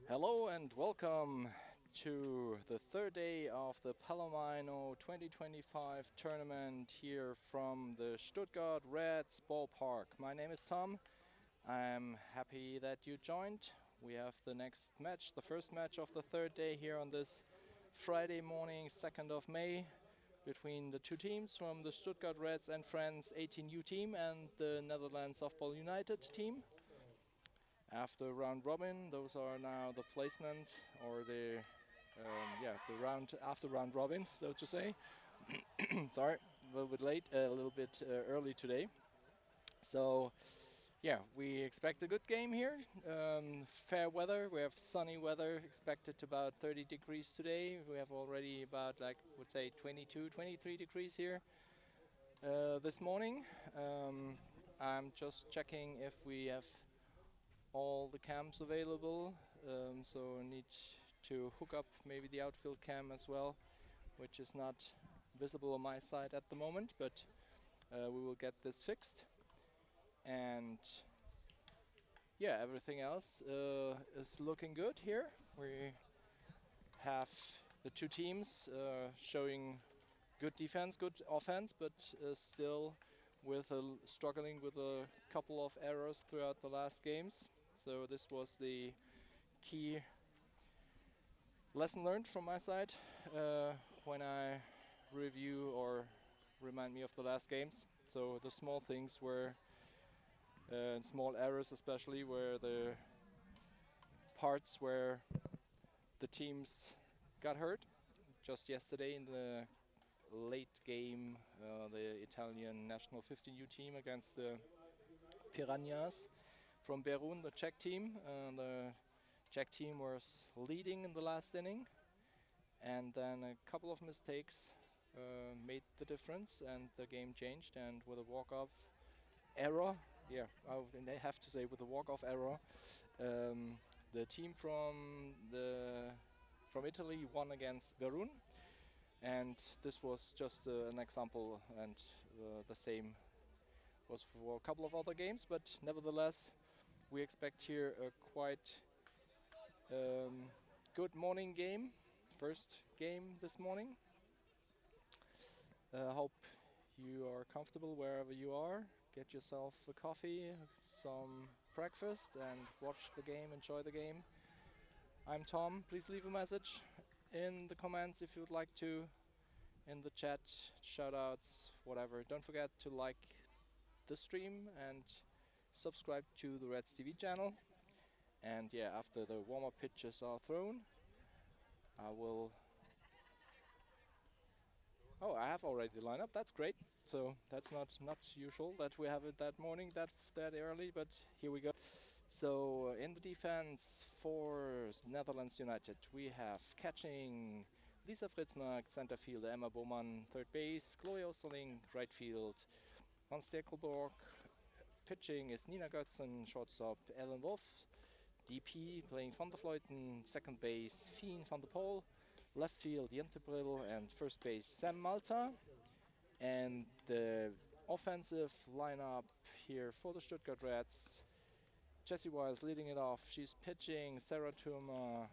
Hello and welcome to the third day of the Palomino 2025 tournament here from the Stuttgart Reds ballpark. My name is Tom. I'm happy that you joined. We have the next match, the first match of the third day here on this Friday morning, 2nd of May, between the two teams from the Stuttgart Reds and Friends 18U team and the Netherlands Softball United team. After round robin, those are now the placement or the round after round robin, so to say. Sorry, a little bit late, a little bit early today. So yeah, we expect a good game here. Fair weather. We have sunny weather expected to about 30 degrees today. We have already about would say 22, 23 degrees here this morning. I'm just checking if we have all the cams available, so I need to hook up maybe the outfield cam as well, which is not visible on my side at the moment, but we will get this fixed. And yeah, everything else is looking good here. We have the two teams showing good defense, good offense, but still struggling with a couple of errors throughout the last games. So this was the key lesson learned from my side when I review or remind me of the last games. So the small things were, and small errors especially, were the parts where the teams got hurt. Just yesterday in the late game, the Italian national 15U team against the Piranhas from Berun, the Czech team. The Czech team was leading in the last inning, and then a couple of mistakes made the difference, and the game changed. And with a walk-off error, yeah, I have to say, with a walk-off error, the team from Italy won against Berun, and this was just an example, and the same was for a couple of other games. But nevertheless, we expect here a quite good morning game, first game this morning. Hope you are comfortable wherever you are. Get yourself a coffee, some breakfast, and watch the game, enjoy the game. I'm Tom. Please leave a message in the comments if you would like to, in the chat, shoutouts, whatever. Don't forget to like the stream and subscribe to the Reds TV channel. And yeah, after the warm-up pitches are thrown, I will... Oh, I have already the lineup. That's great. So that's not usual that we have it that morning, that early, but here we go. So in the defense for Netherlands United, we have catching Lisa Fritzmark, center fielder, Emma Bowman, third base, Chloe Osterling, right field, Van Sterkelborg. Pitching is Nina Götzen, shortstop, Ellen Wolf, DP playing Van der Vleuten, second base, Fien van der Pol, left field, Jente Brill, and first base, Sam Malta. And the offensive lineup here for the Stuttgart Reds, Jessie Wiles leading it off. She's pitching, Sarah Thurmer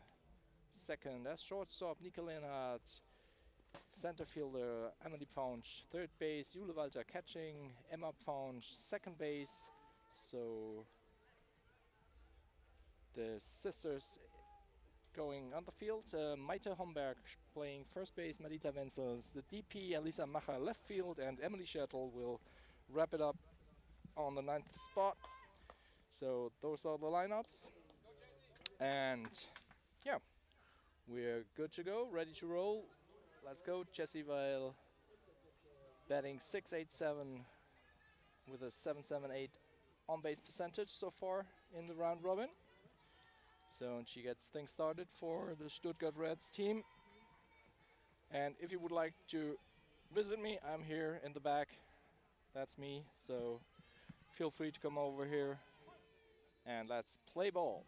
second as shortstop, Nika Leonhardt, center fielder, Emily Pfaunsch, third base, Jule Walter catching, Emma Pfaunsch second base. So the sisters going on the field, Maite Homberg playing first base, Marita Wenzel, the DP, Elisa Macher left field, and Emily Schertl will wrap it up on the 9th spot. So those are the lineups, and yeah, we're good to go, ready to roll. Let's go. Jessie Weil batting .687 with a .778 on-base percentage so far in the round robin. So and she gets things started for the Stuttgart Reds team. And if you would like to visit me, I'm here in the back. That's me. So feel free to come over here and let's play ball.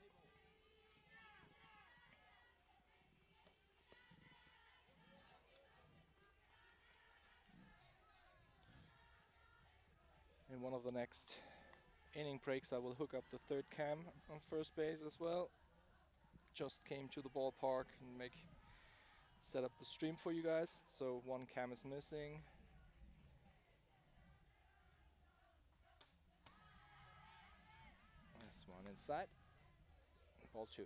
In one of the next inning breaks, I will hook up the third cam on first base as well. just came to the ballpark and set up the stream for you guys. So one cam is missing. This one inside. Ball 2.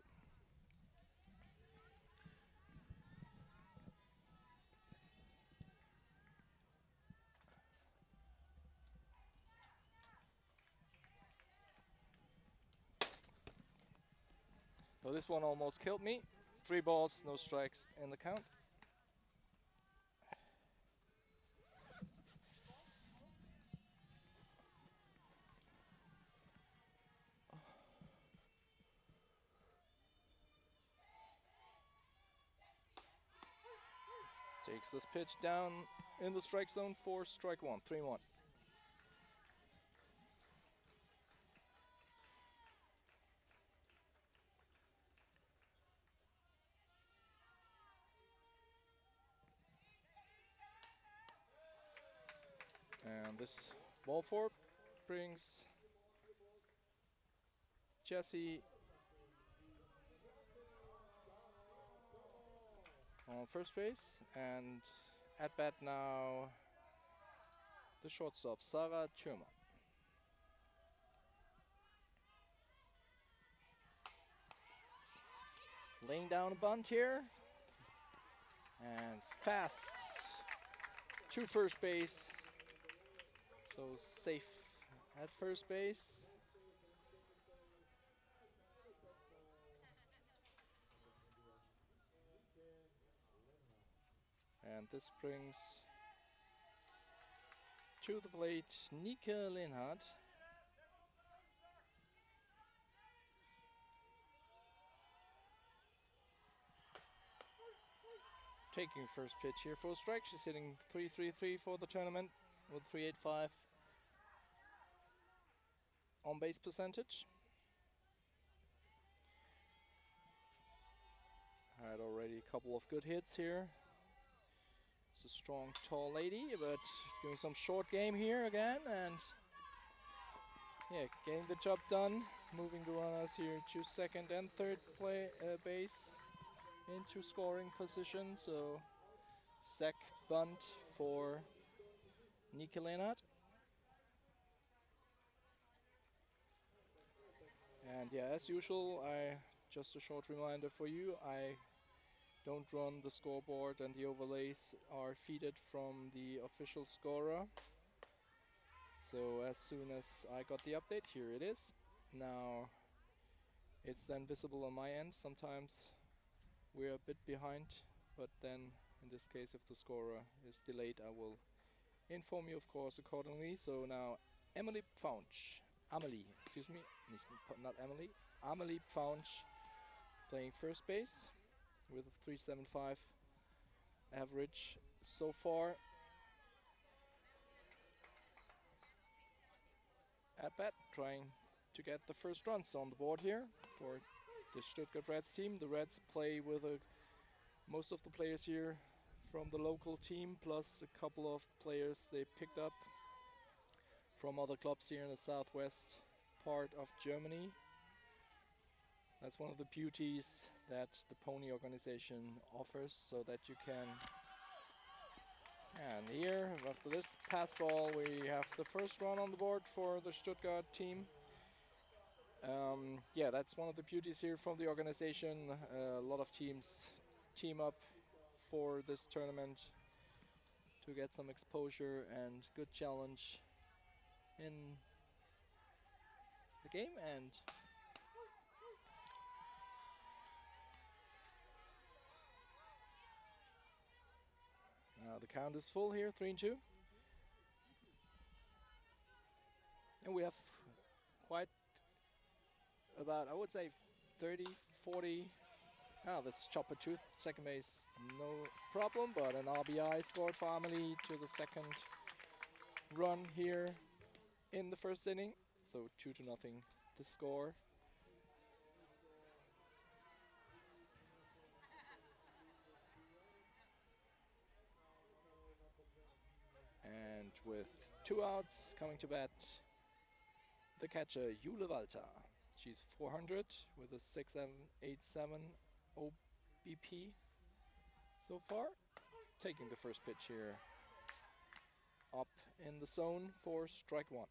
So this one almost killed me. 3 balls, no strikes in the count. Takes this pitch down in the strike zone for strike 1, 3-1. And this ball 4 brings Jesse on first base, and at bat now the shortstop, Sarah Chuma. Laying down a bunt here, and fast to first base, so safe at first base. And this brings to the plate Nika Linhardt. Taking first pitch here for a strike. She's hitting .333 for the tournament with .385 on base percentage. Had already a couple of good hits here. It's a strong, tall lady, but doing some short game here again, and yeah, getting the job done. Moving the runners here to second and third base into scoring position. So sac bunt for Nika Linhardt. And yeah, as usual, just a short reminder for you, I don't run the scoreboard, and the overlays are feeded from the official scorer. So as soon as I got the update, here it is. Now it's then visible on my end. Sometimes we're a bit behind, but then in this case, if the scorer is delayed, I will inform you, of course, accordingly. So now Amelie, excuse me, not Emily, Amelie Pfaunch playing first base with a .375 average so far. At bat, trying to get the first runs on the board here for the Stuttgart Reds team. The Reds play with most of the players here from the local team, plus a couple of players they picked up from other clubs here in the southwest part of Germany. That's one of the beauties that the Pony organization offers, so that you can. And here, after this pass ball, we have the first run on the board for the Stuttgart team. Yeah, that's one of the beauties here from the organization. A lot of teams team up for this tournament to get some exposure and good challenge in the game. And the count is full here, 3-2. And we have quite about, I would say, 30, 40. That's chopper tooth, second base, no problem, but an RBI scored for Amelie to the second run here in the first inning. So 2-0 to score. And with 2 outs, coming to bat, the catcher, Jule Walter. She's 400 with a 6787 OBP so far. Taking the first pitch here. Up in the zone for strike one.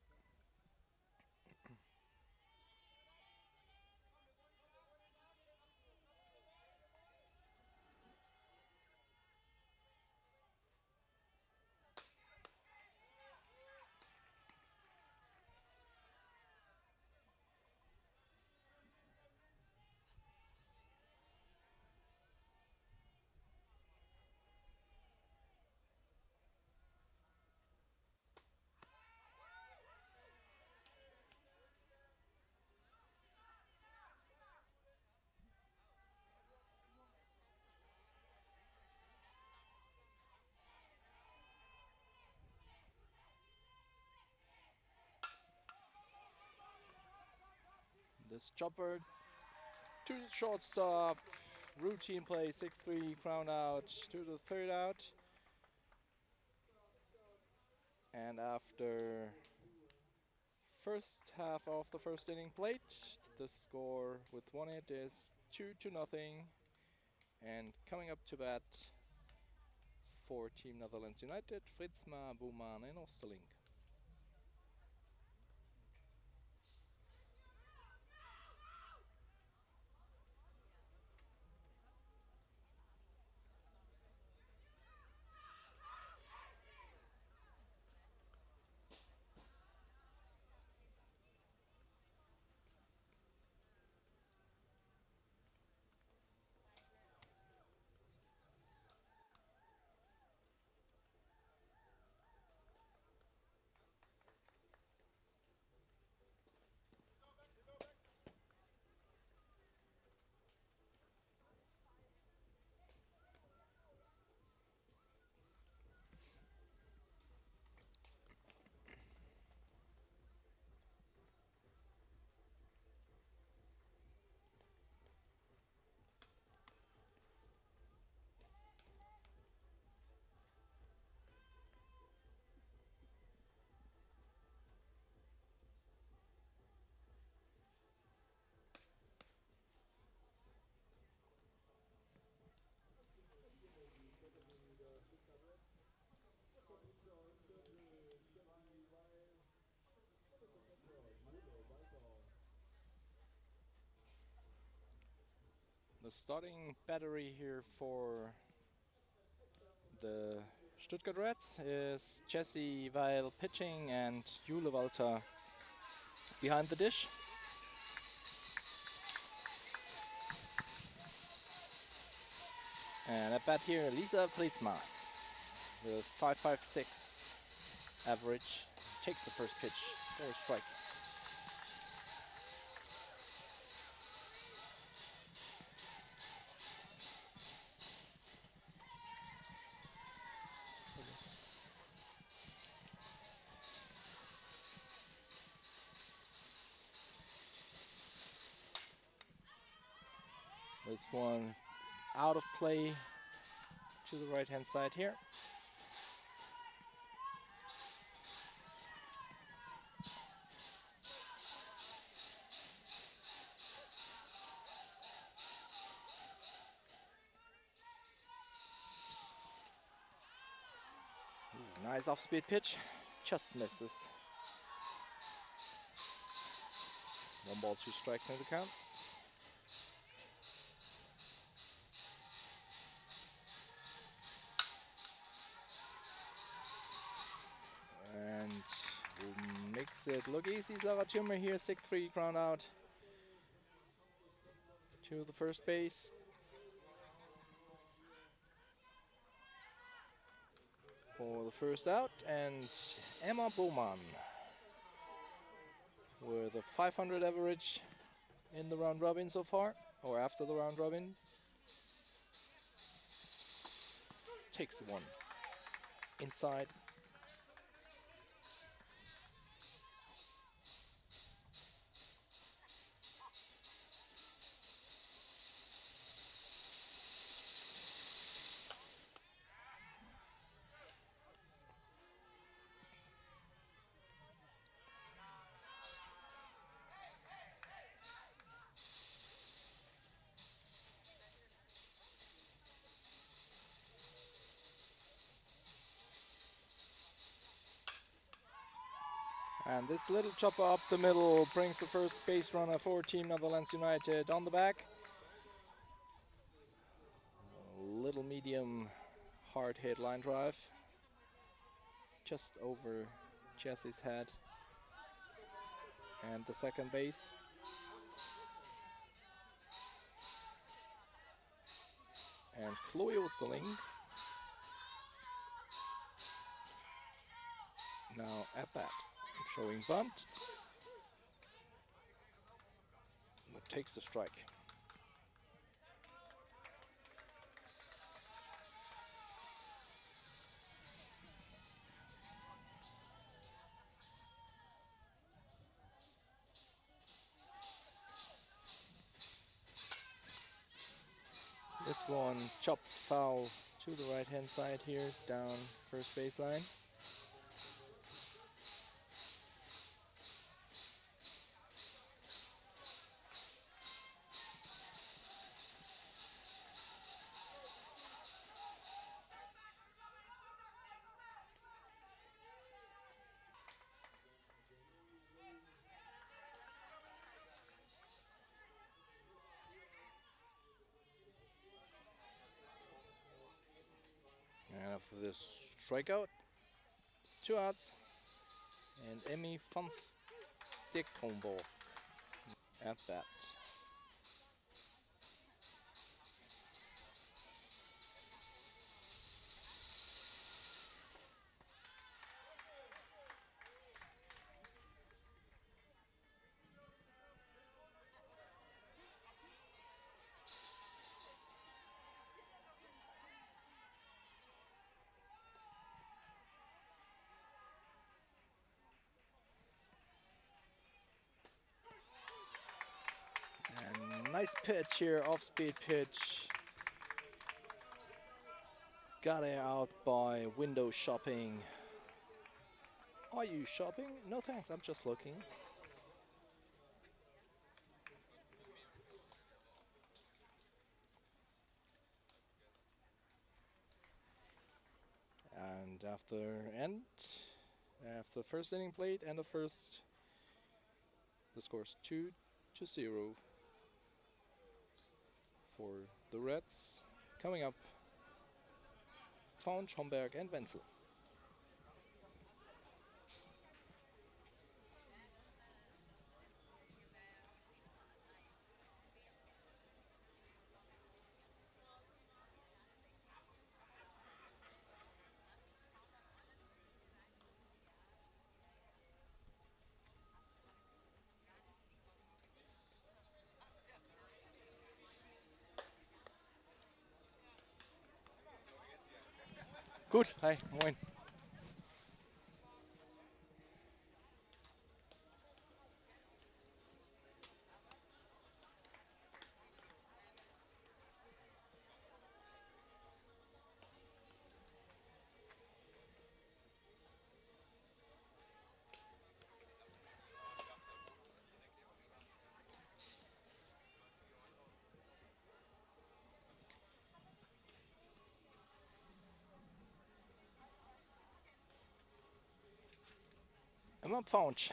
This chopper to the shortstop. Routine play, 6-3, ground out to the third out. And after first half of the first inning played, the score with 1 hit is 2-0. And coming up to bat for Team Netherlands United, Fritzma, Boeman and Osterling. The starting battery here for the Stuttgart Reds is Jesse Weil pitching and Jule Walter behind the dish. And at bat here, Lisa Fritzma with 5.56 average takes the first pitch for a strike. This one out of play to the right hand side here. Ooh, nice off-speed pitch, just misses. 1 ball, 2 strikes in the count. And makes it look easy. Sarah Tumor here, 6-3 ground out to the first base. For the first out, and Emma Boeman with a 500 average in the round robin so far, or after the round robin. Takes one inside. And this little chopper up the middle brings the first base runner for Team Netherlands United on the back. Little medium hard hit line drive. Just over Jesse's head. And the second base. And Chloe Osterling now at bat, showing bunt. But takes the strike. This one chopped foul to the right hand side here, down first baseline. And after this strikeout, 2 outs. And Emmy van Stikkenborg at bat. And nice pitch here, off-speed pitch. Got it out by window shopping. Are you shopping? No thanks, I'm just looking. And after first inning played, end of first, the score's 2-0 for the Reds. Coming up, Faunch, Homberg and Wenzel. Gut, hi, moin. Emma Faunch.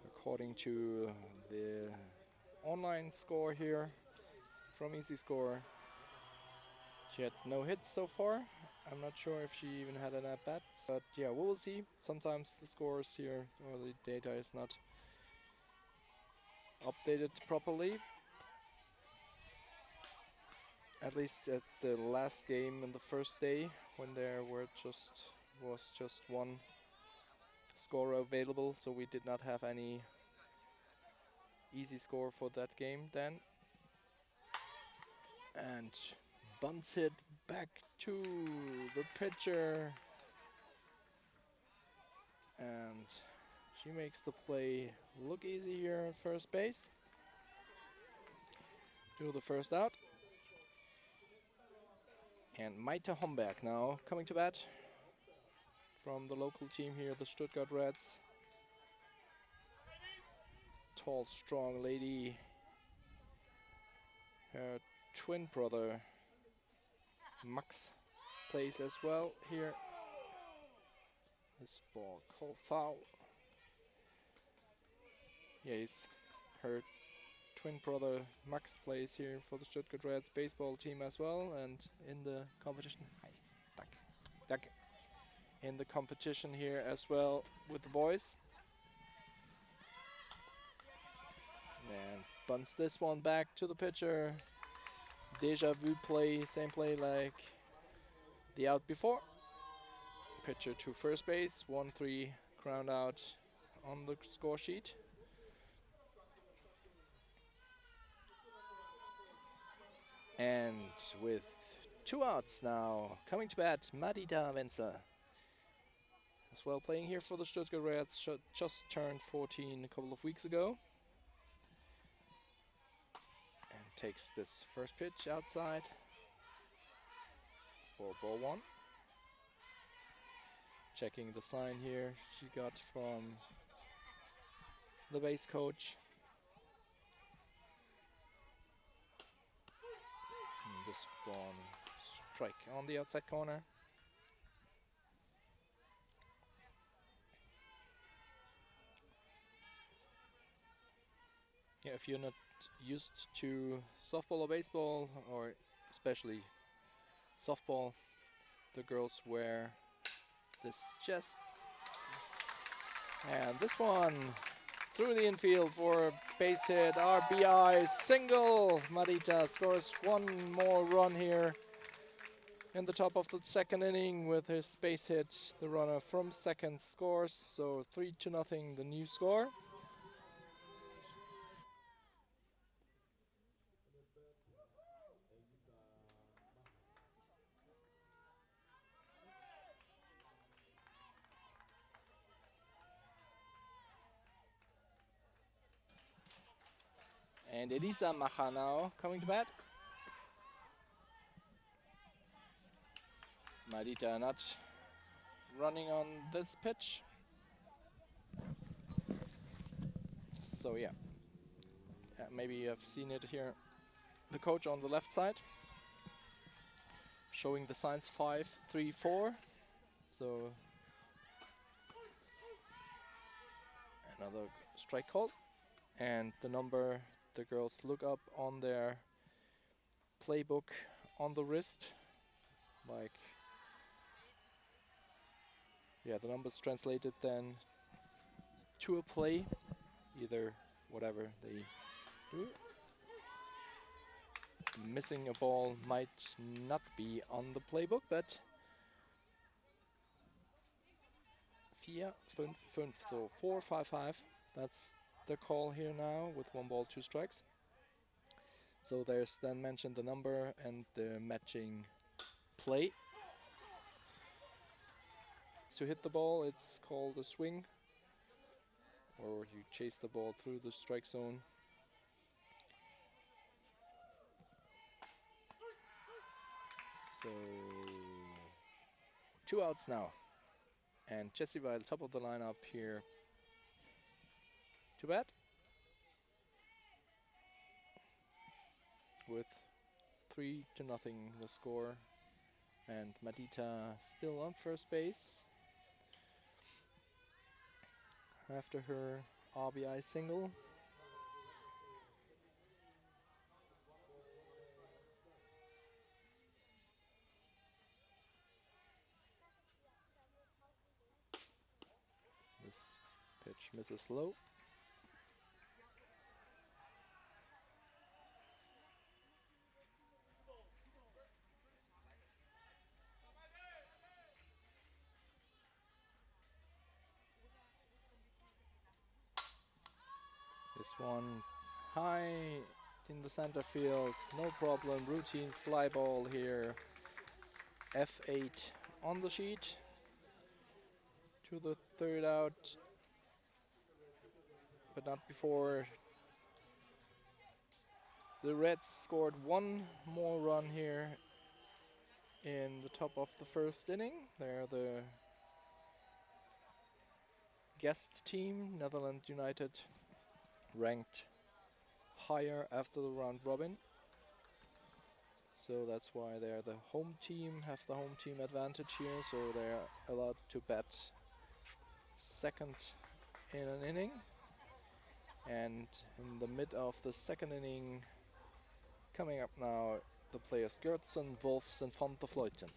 According to the online score here from Easy Score, she had no hits so far. I'm not sure if she even had an at-bat, but yeah, we will see. Sometimes the scores here or the data is not updated properly. At least at the last game in the first day, when there was just one scorer available, so we did not have any easy score for that game then. And bunts it back to the pitcher, and she makes the play look easy here at first base. Do the first out. And Maite Homberg now coming to bat from the local team here, the Stuttgart Reds. Tall, strong lady. Her twin brother Max place as well here. This ball called foul. Yeah, her twin brother Max plays here for the Stuttgart Reds baseball team as well, and in the competition. In the competition here as well with the boys. And bunts this one back to the pitcher. Deja vu play, same play like the out before. Pitcher to first base, 1-3 ground out on the score sheet. And with 2 outs now, coming to bat, Madita Wenzel. As well playing here for the Stuttgart Reds, just turned 14 a couple of weeks ago. And takes this first pitch outside. For ball 1. Checking the sign here she got from the base coach. And this one strike on the outside corner. Yeah, if you're not used to softball or baseball, or especially softball, the girls wear this chest. And this one through the infield for a base hit, RBI single. Madita scores 1 more run here in the top of the 2nd inning with his base hit. The runner from second scores, so 3-0 the new score. And Elisa Macha now coming to bat. Madita not running on this pitch. So yeah, maybe you have seen it here. The coach on the left side showing the signs 5-3-4. So another strike called. And the number the girls look up on their playbook on the wrist, like, yeah, the numbers translated then to a play, either whatever they do. Missing a ball might not be on the playbook, but 4-5-5, so 4-5-5, that's the call here now with 1 ball, 2 strikes. So there's then mentioned the number and the matching play. To hit the ball, it's called a swing, or you chase the ball through the strike zone. So 2 outs now, and Jesse by the top of the lineup here to bat with 3-0 the score, and Madita still on first base after her RBI single. This pitch misses low. This one high in the center field, no problem, routine fly ball here. F8 on the sheet to the 3rd out, but not before the Reds scored 1 more run here in the top of the 1st inning. They're the guest team, Netherlands United, ranked higher after the round robin. So that's why they're the home team, has the home team advantage here, so they're allowed to bet second in an inning. And in the mid of the second inning, coming up now, the players Gertzen, Wolfs and Van der Vleuten.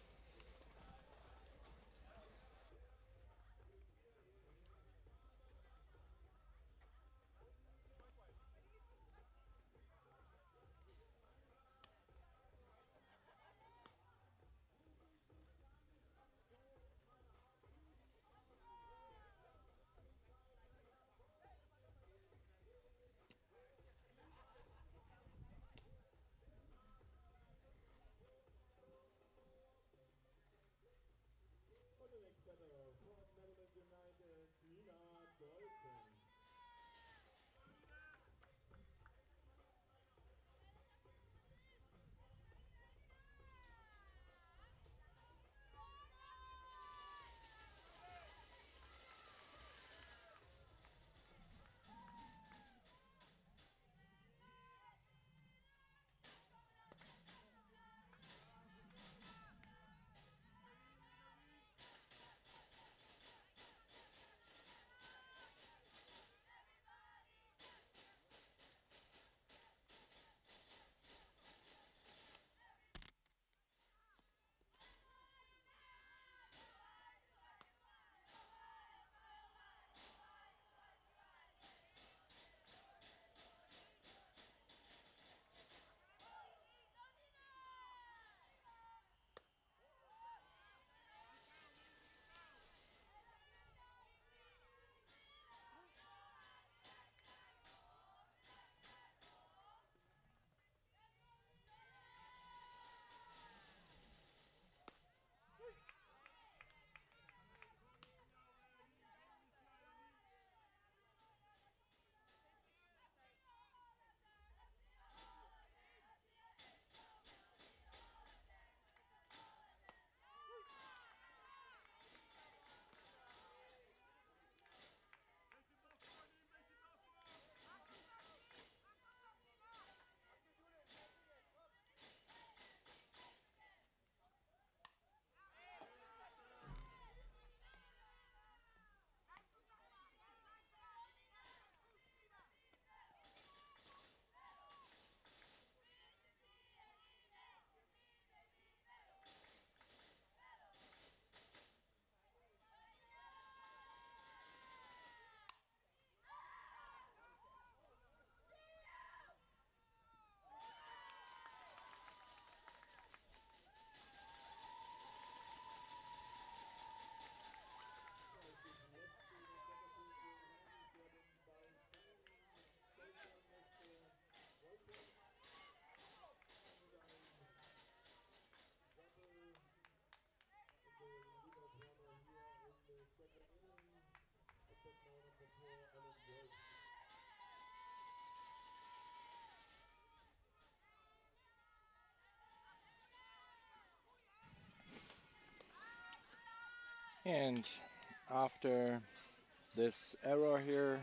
And after this error here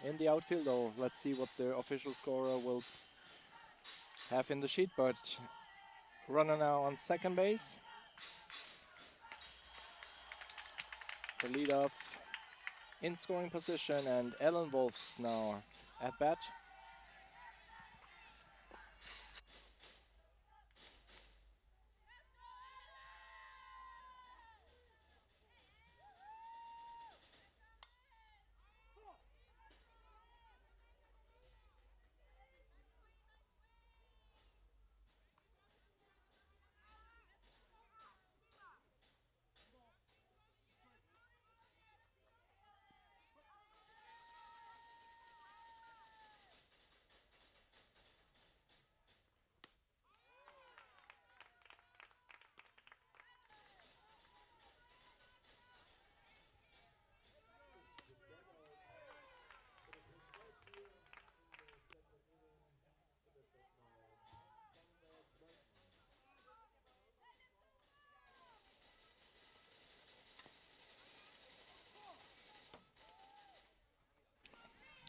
in the outfield, oh, let's see what the official scorer will have in the sheet, but runner now on second base. The leadoff in scoring position, and Ellen Wolfs now at bat.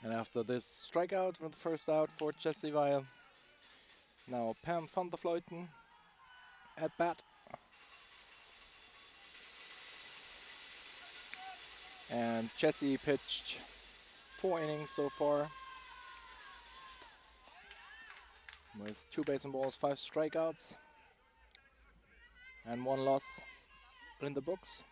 And after this strikeout from the first out for Jesse Weil, now Pam van der Vleuten at bat. And Jesse pitched 4 innings so far, with 2 bases and balls, 5 strikeouts, and 1 loss in the books.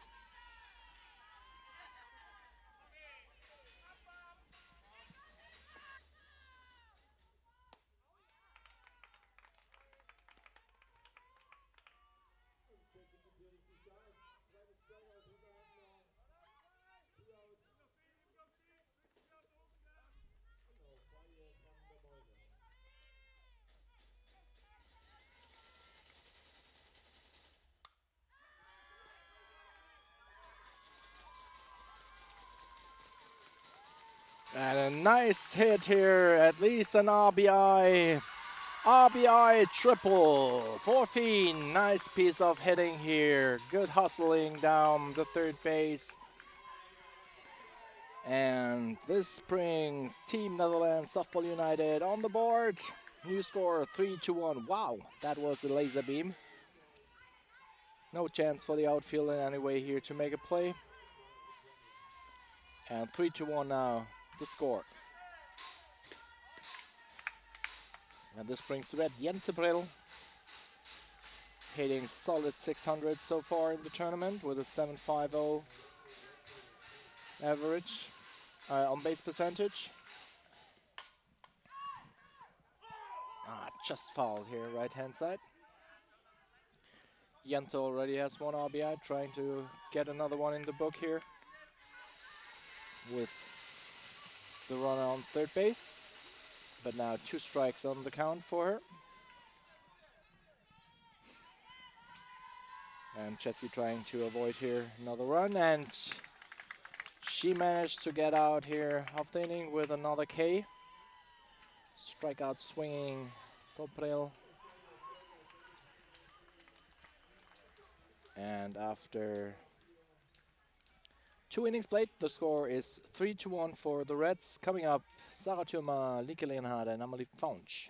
And a nice hit here, at least an RBI. RBI triple for Fiend. Nice piece of hitting here. Good hustling down the third base. And this brings Team Netherlands Softball United on the board. New score 3-1. Wow, that was a laser beam. No chance for the outfield in any way here to make a play. And 3-1 now, the score. And this brings Red Jentebril, hitting solid 600 so far in the tournament with a 7.50 average on base percentage. Just fouled here, right hand side. Jente already has 1 RBI, trying to get another one in the book here with the runner on third base. But now 2 strikes on the count for her. And Jessie trying to avoid here another run, and she managed to get out here of the inning with another K. Strikeout swinging Toprel. And after 2 innings played, the score is 3-1 for the Reds. Coming up, Sarah Thürmer, Lieke Leonhardt, and Amelie Faunch.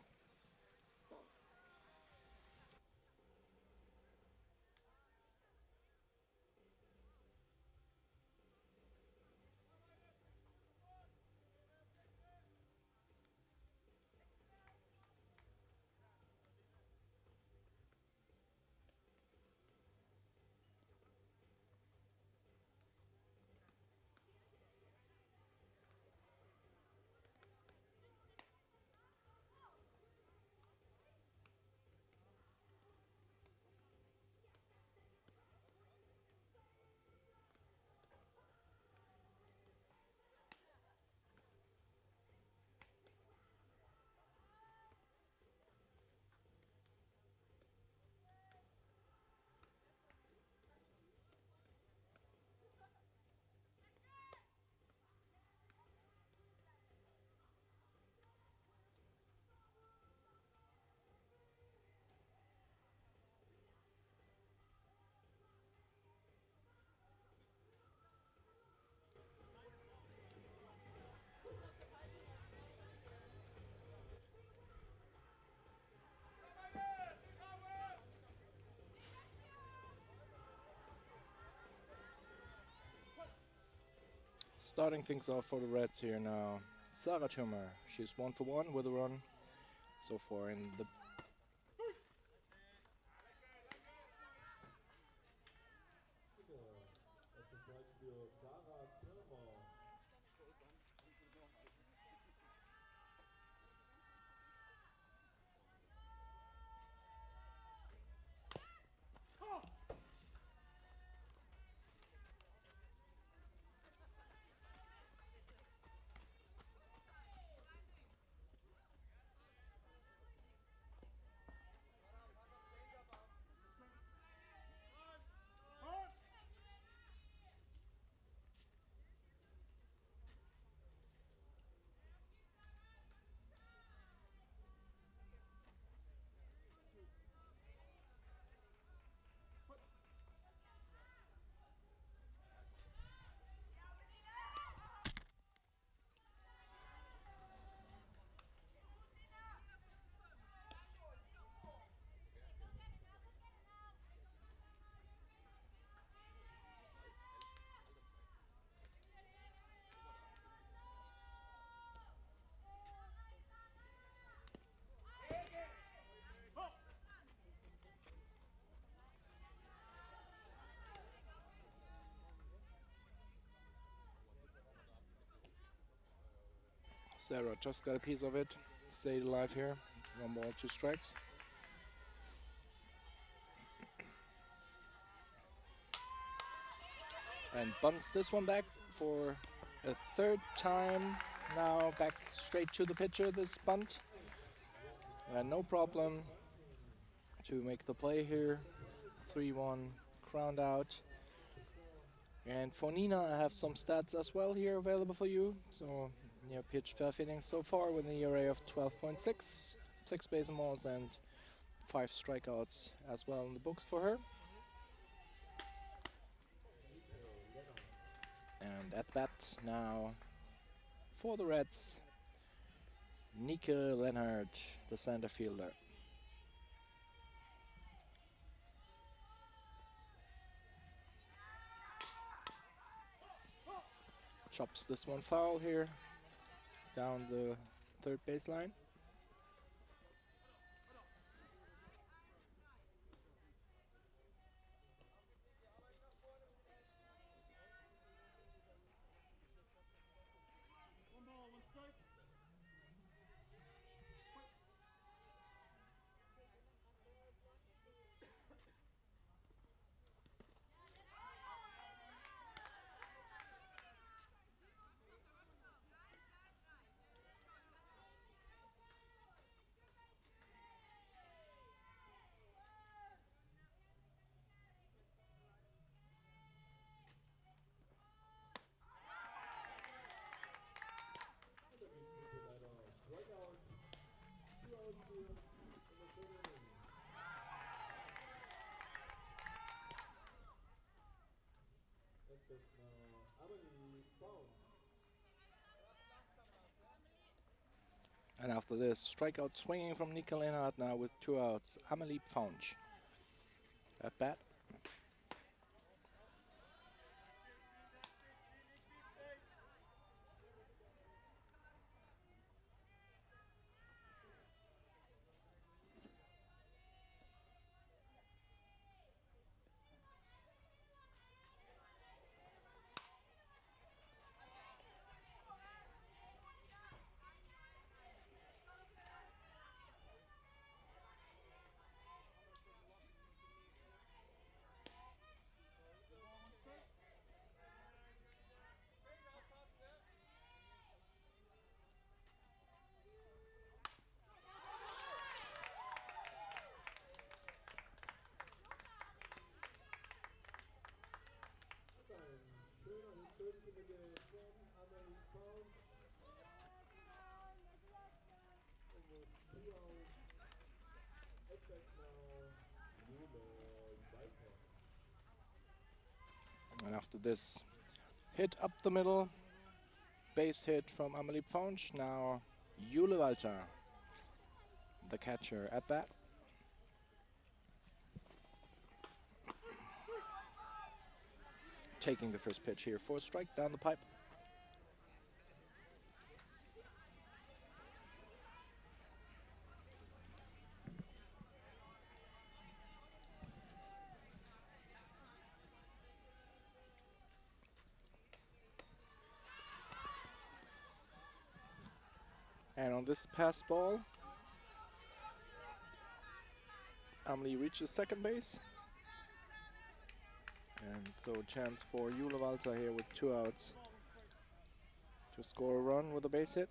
Starting things off for the Reds here now, Sarah Thürmer. She's 1 for 1 with a run so far in the Sarah just got a piece of it. Stayed alive here. 1 ball, 2 strikes. And bunts this one back for a 3rd time. Now back straight to the pitcher, this bunt. And no problem to make the play here. 3-1 ground out. And for Nina, I have some stats as well here available for you. So, near pitch fair fitting so far with an ERA of 12.6, 6 baseballs and 5 strikeouts as well in the books for her. And at bat now for the Reds, Nika Leonard, the center fielder. Chops this one foul here down the 3rd baseline. And after this, strikeout swinging from Nika Leonard now with 2 outs. Amelie Faunch at bat. And after this, hit up the middle, base hit from Amelie Faunch. Now Jule Walter, the catcher, at bat. Taking the first pitch here for a strike down the pipe. And on this pass ball, Amelie reaches second base. And so a chance for Jule Walter here with 2 outs to score a run with a base hit.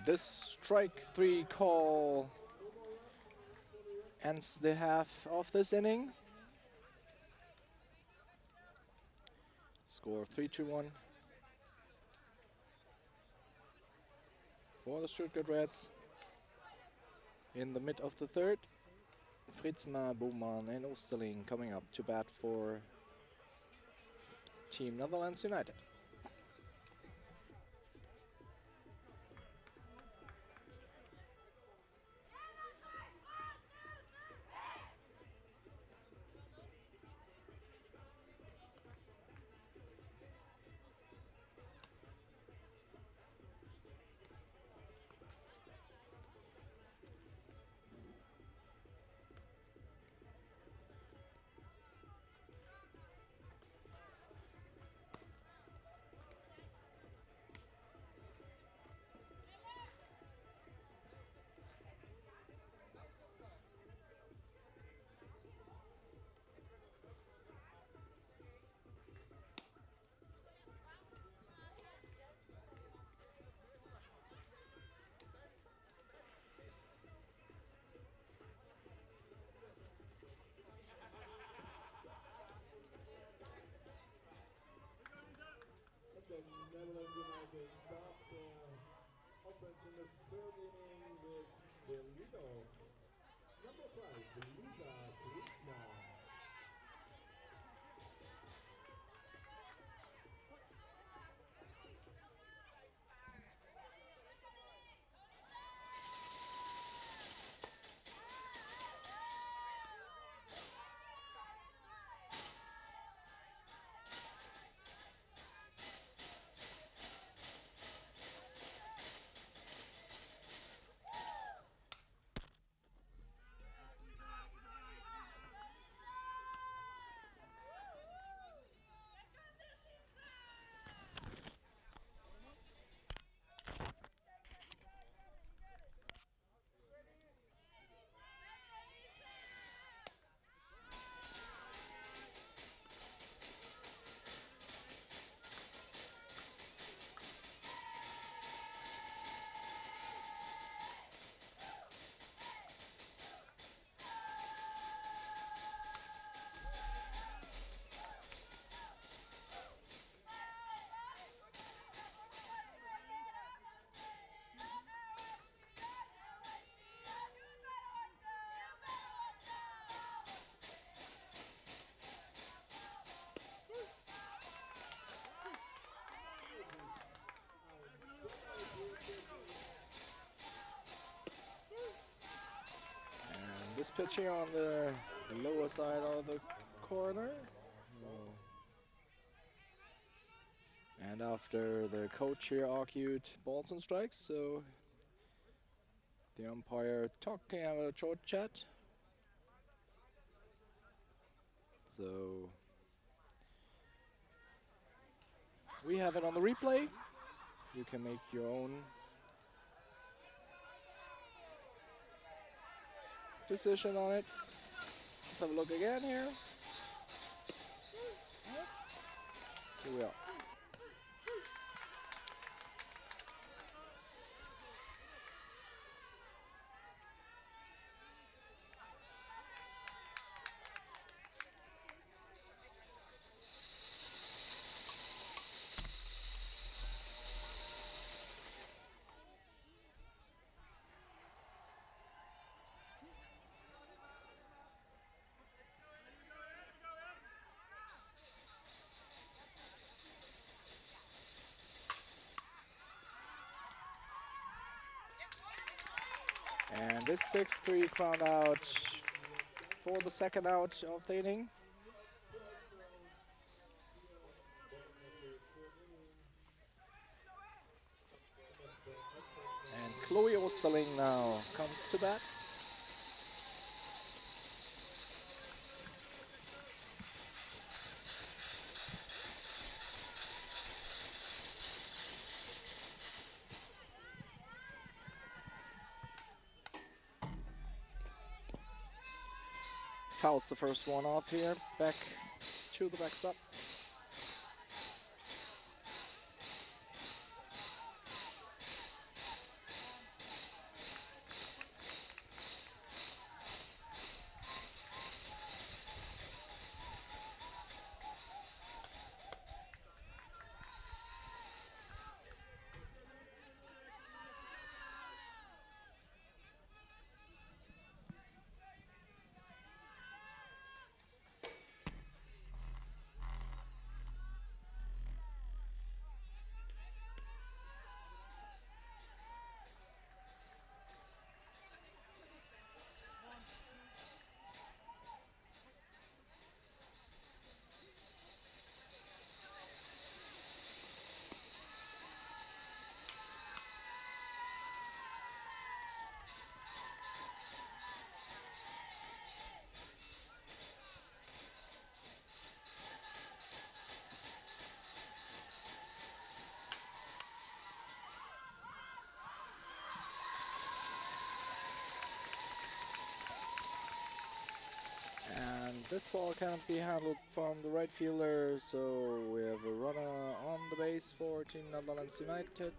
This strike 3 call ends the half of this inning. Score 3-1 for the Stuttgart Reds. In the mid of the third, Fritzma, Boeman and Osterling coming up to bat for Team Netherlands United. Netherlands United starts offense in the third inning with the leadoff. Number 5, Lisa Switzner. And this pitch here on the lower side of the corner. And after the coach here argued balls and strikes, so the umpire talking about a short chat. So we have it on the replay. You can make your own decision on it. Let's have a look again here. Here we are. And this 6-3 ground out for the second out of the inning. And Chloe Osterling now comes to bat. Fouls the first one off here, back to the backstop. this ball cannot be handled from the right fielder, so we have a runner on the base for Team Netherlands United.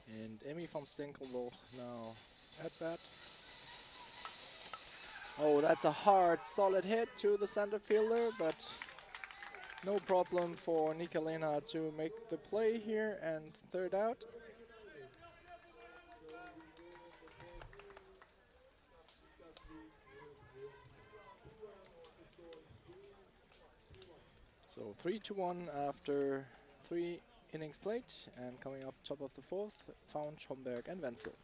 And Emmy van Stinkelboch now at bat. Oh, that's a hard, solid hit to the center fielder, but no problem for Nicolena to make the play here and third out. So 3-1 after 3 innings played, and coming up top of the fourth, Faunch, Homberg and Wenzel.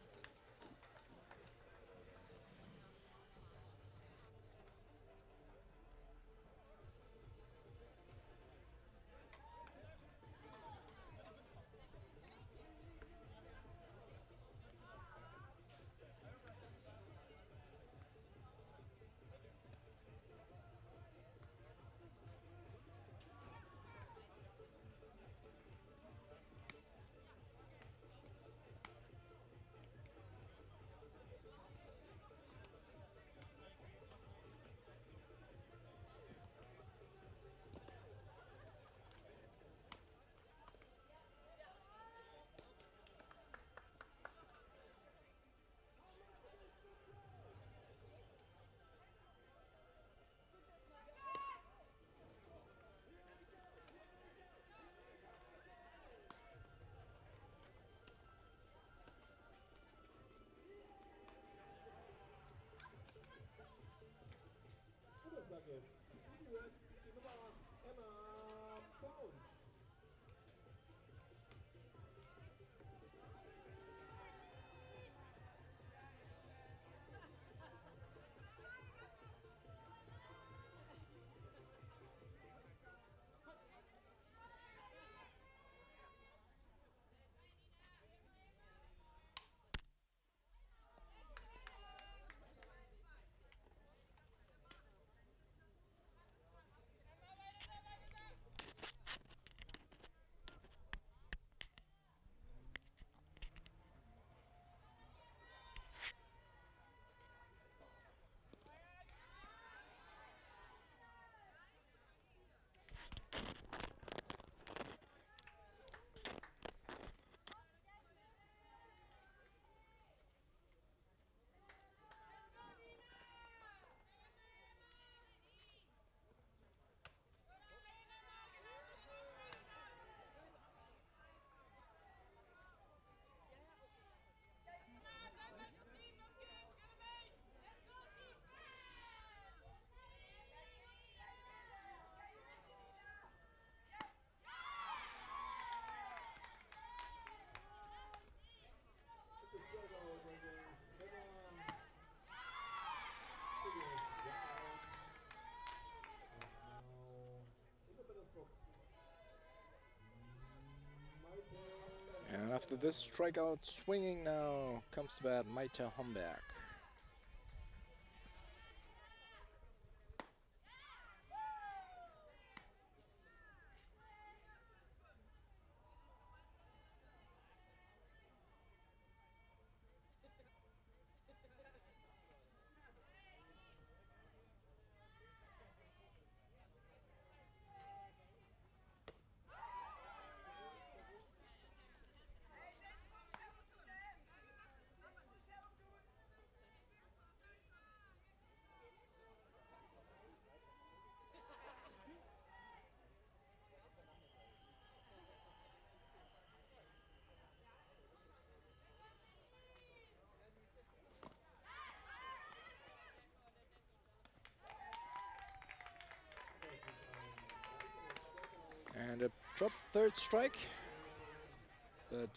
And after this strikeout, swinging now comes to bat Maite Homberg. And a drop third strike, but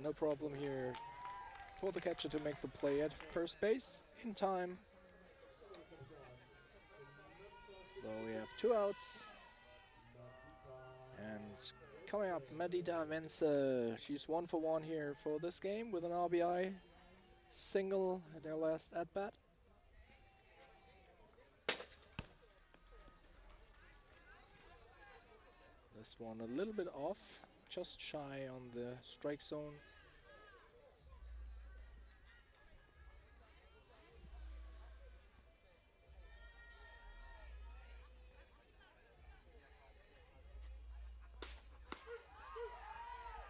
no problem here for the catcher to make the play at first base in time. So we have 2 outs. And coming up, Medita Wenzel. She's 1 for 1 here for this game with an RBI single at their last at-bat. This one a little bit off, just shy on the strike zone.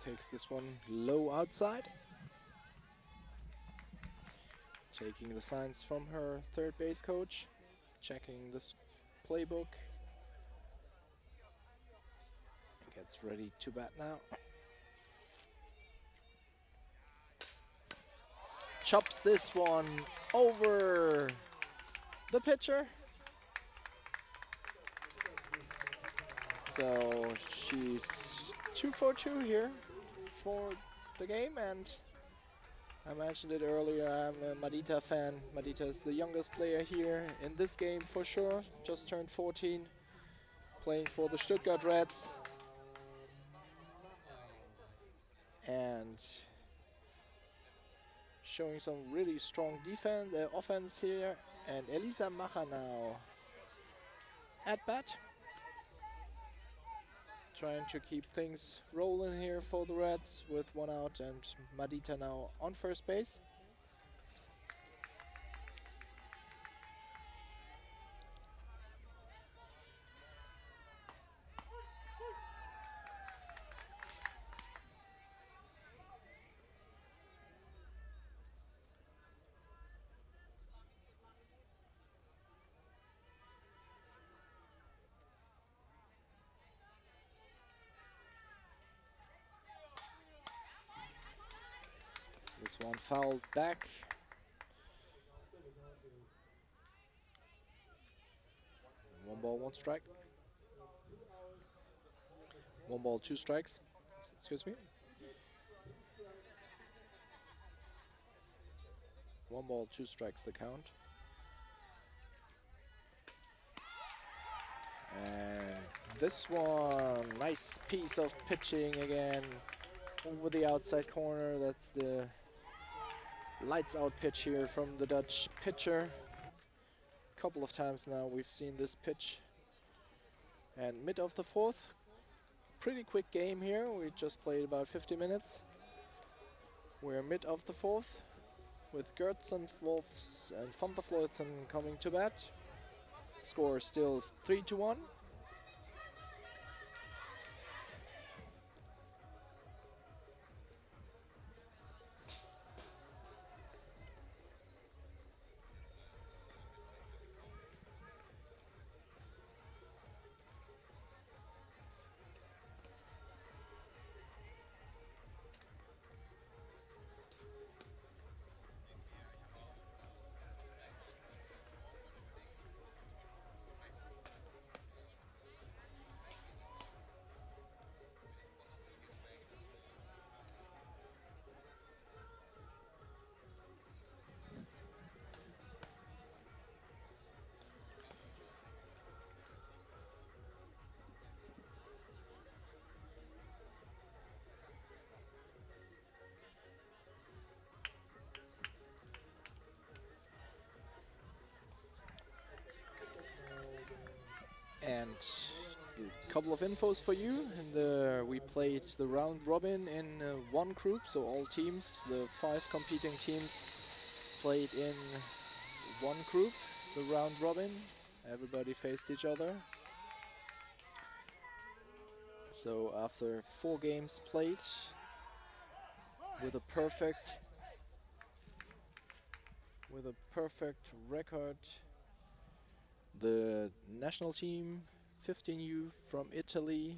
Takes this one low outside. Taking the signs from her third base coach. Checking this playbook. Gets ready to bat now. Chops this one over the pitcher. So she's 2 for 2 here for the game, and I mentioned it earlier, I'm a Madita fan. Madita is the youngest player here in this game for sure. Just turned 14, playing for the Stuttgart Reds. And showing some really strong offense here. And Elisa Macher now at bat. Trying to keep things rolling here for the Reds with 1 out, and Madita now on first base. This one fouled back. 1 ball, 1 strike. 1 ball, 2 strikes. Excuse me. 1 ball, 2 strikes the count. And this one, nice piece of pitching again over the outside corner. That's the lights out pitch here from the Dutch pitcher. A couple of times now we've seen this pitch. And mid of the 4th, pretty quick game here. We just played about 50 minutes. We're mid of the 4th with Gertz and Wolfs and Van der Vleuten coming to bat. Score still 3-1. And a couple of infos for you. And we played the round robin in 1 group, so all teams, the 5 competing teams, played in 1 group, the round robin. Everybody faced each other. So after 4 games played, with a perfect record, the national team, 15U from Italy,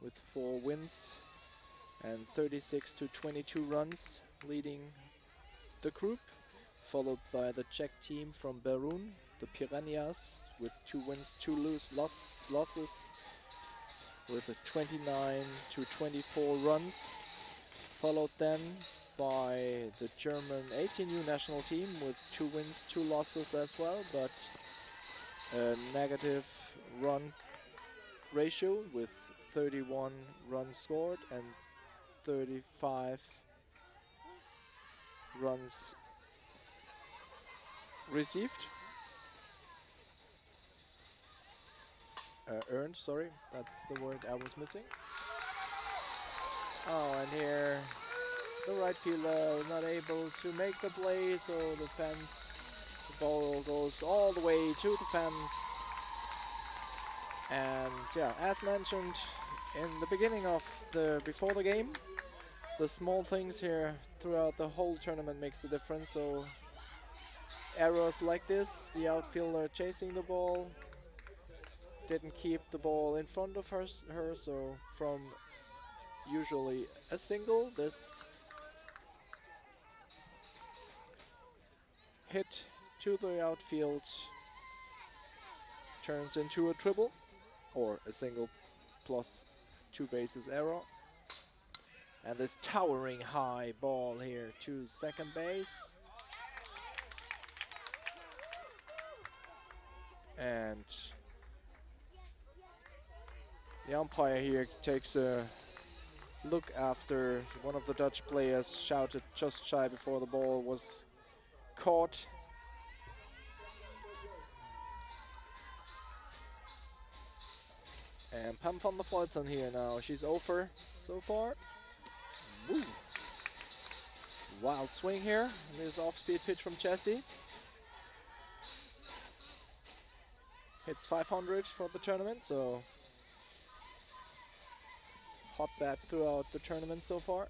with 4 wins and 36-22 runs, leading the group, followed by the Czech team from Berun, the Piranhas, with 2 wins, 2 losses, with a 29-24 runs, followed then by the German 18U national team with 2 wins, 2 losses as well, but a negative run ratio with 31 runs scored and 35 runs received. Earned, sorry, that's the word I was missing. Oh, and here the right fielder not able to make the play, so the fence, the ball goes all the way to the fence. And yeah, as mentioned, in the beginning of before the game, the small things here throughout the whole tournament makes a difference. So errors like this, the outfielder chasing the ball, didn't keep the ball in front of her, so from usually a single, this hit to the outfield turns into a triple or a single plus 2 bases error. And this towering high ball here to second base. And the umpire here takes a look after one of the Dutch players shouted just shy before the ball was caught. And Pam van der Vleuten here now. She's over so far. Woo. Wild swing here. This off-speed pitch from Chessie. Hits 500 for the tournament, so hot bat throughout the tournament so far.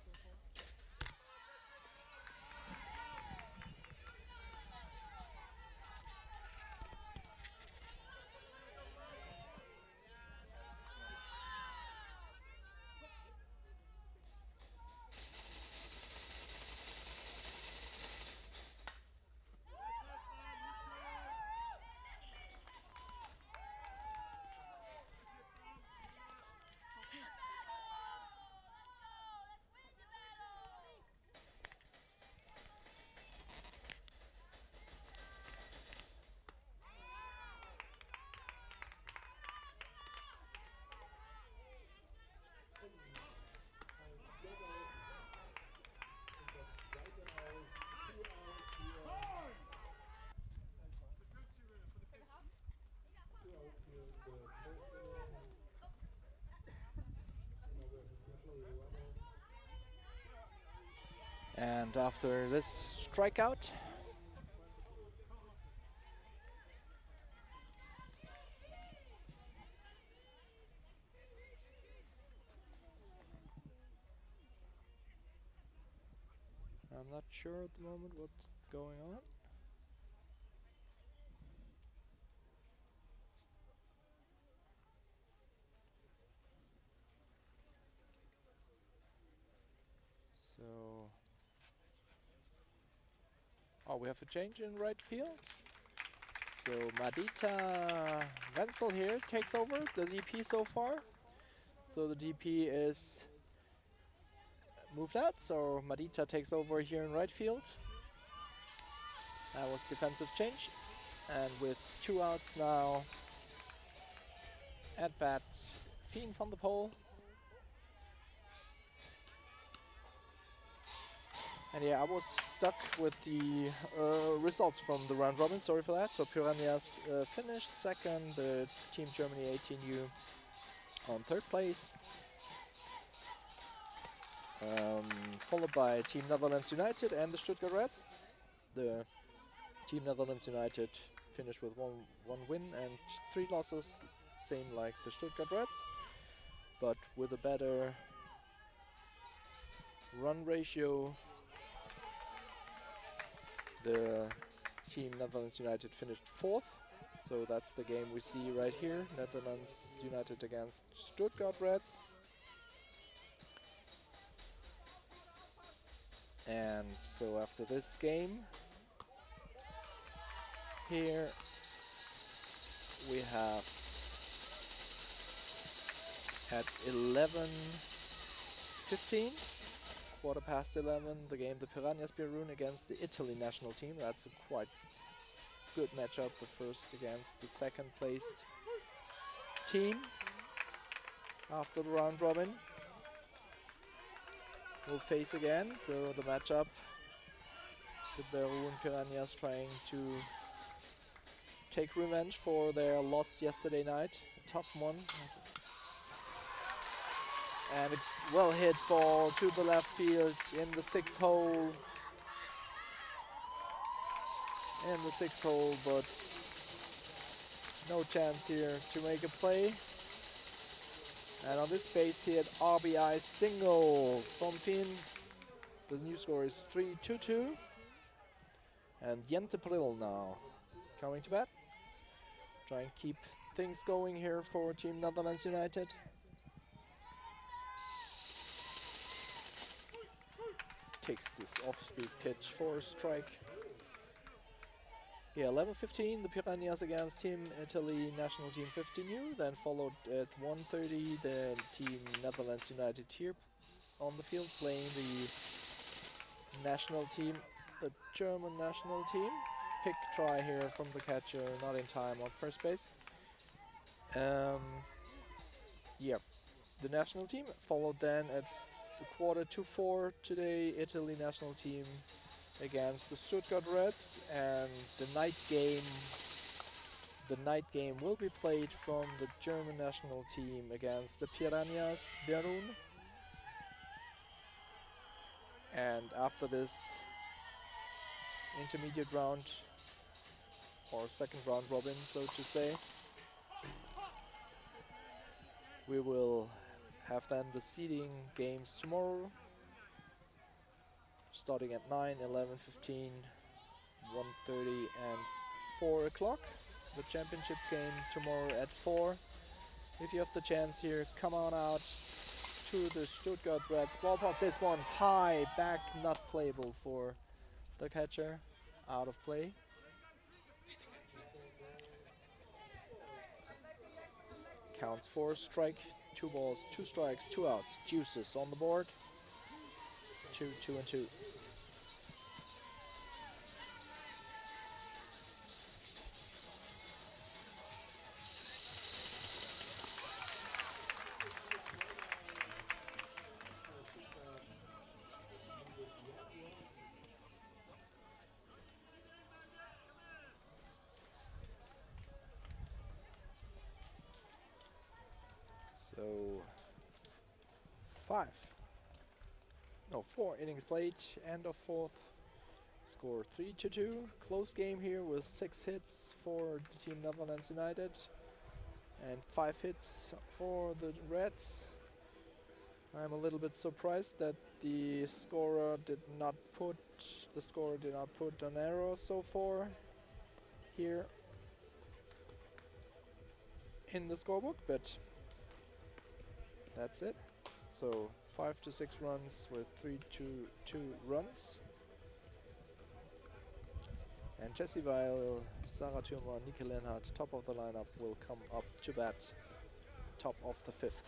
And after this strikeout, I'm not sure at the moment what's going on. So, oh, we have a change in right field. So Madita Wenzel here takes over the DP so far. So the DP is moved out, so Madita takes over here in right field. That was defensive change. And with 2 outs now, at bat, Fien van der Pol. And yeah, I was stuck with the results from the round robin, sorry for that. So Piranhas finished second, the Team Germany 18U on third place. Followed by Team Netherlands United and the Stuttgart Reds. The Team Netherlands United finished with one win and 3 losses, same like the Stuttgart Reds, but with a better run ratio. The Team Netherlands United finished 4th, so that's the game we see right here, Netherlands United against Stuttgart Reds. And so after this game, here we have at 11:15, quarter past 11, the game the Piranhas Birun against the Italy national team. That's a quite good matchup, the first against the second placed team after the round robin. Will face again, so the matchup, the Birun Piranhas trying to take revenge for their loss yesterday night, a tough one. And a well hit ball to the left field in the 6th hole. In the 6th hole, but no chance here to make a play. And on this base hit, RBI single from Finn. The new score is 3-2-2. And Jente Prill now coming to bat. Try and keep things going here for Team Netherlands United. Takes this off-speed pitch for a strike. Yeah, 11:15, the Piranhas against Team Italy National Team 50 new. Then followed at 1:30, the Team Netherlands United here on the field playing the national team, the German national team. Pick try here from the catcher, not in time on first base. Yeah, the national team followed then at 3:45 today, Italy national team against the Stuttgart Reds, and the night game will be played from the German national team against the Piranhas Berun. And after this intermediate round, or second round robin, so to say, we will have then the seeding games tomorrow, starting at 9, 11:15, 1:30 and 4 o'clock. The championship game tomorrow at 4. If you have the chance here, come on out to the Stuttgart Reds ballpark. This one's high, back, not playable for the catcher, out of play. Counts for strike, 2 balls, 2 strikes, 2 outs. Juices on the board. 2-2-2. So 4 innings played, end of 4th. Score 3-2. Close game here with 6 hits for the Team Netherlands United and 5 hits for the Reds. I'm a little bit surprised that the scorer did not put an error so far here in the scorebook, but that's it. So 5 to 6 runs with 3-2 runs. And Jesse Weil, Sarah Thürmer, Nike Lenhardt, top of the lineup, will come up to bat, top of the 5th.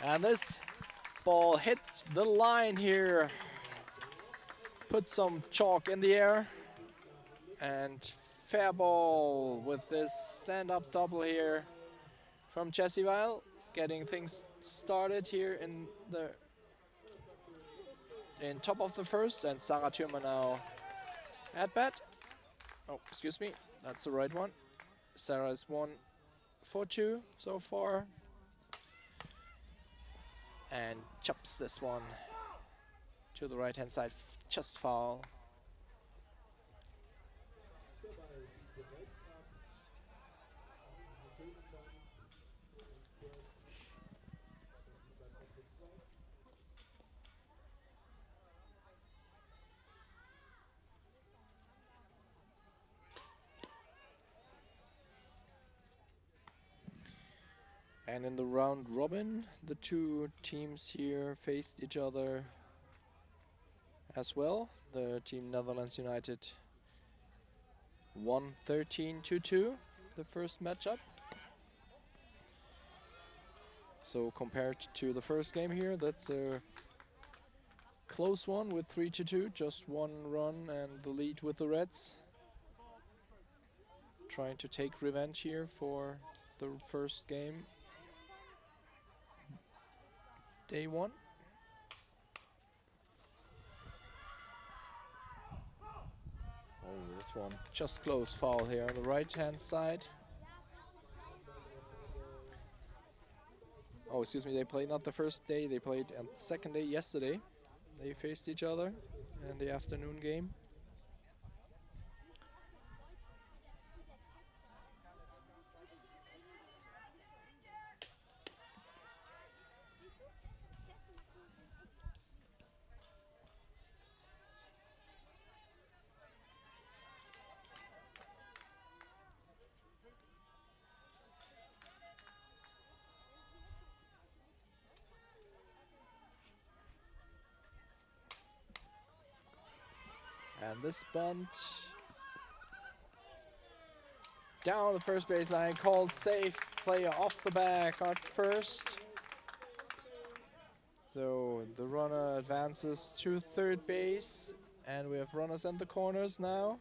And this ball hit the line here, put some chalk in the air, and fair ball with this stand-up double here from Jesse Weil, getting things started here in top of the 1st, and Sarah Thürmer now at bat. Oh, excuse me, that's the right one. Sarah is 1 for 2 so far, and chops this one to the right-hand side, just foul. And in the round robin, the two teams here faced each other as well. The team Netherlands United won 13-2, the first matchup. So compared to the first game here, that's a close one with 3-2, just one run and the lead with the Reds. Trying to take revenge here for the first game, day one. Oh, this one just close foul here on the right-hand side. Oh, excuse me, they played not the first day, they played on the second day yesterday. They faced each other in the afternoon game. And this bunt down the first baseline, called safe, player off the back at first. So the runner advances to third base, and we have runners in the corners now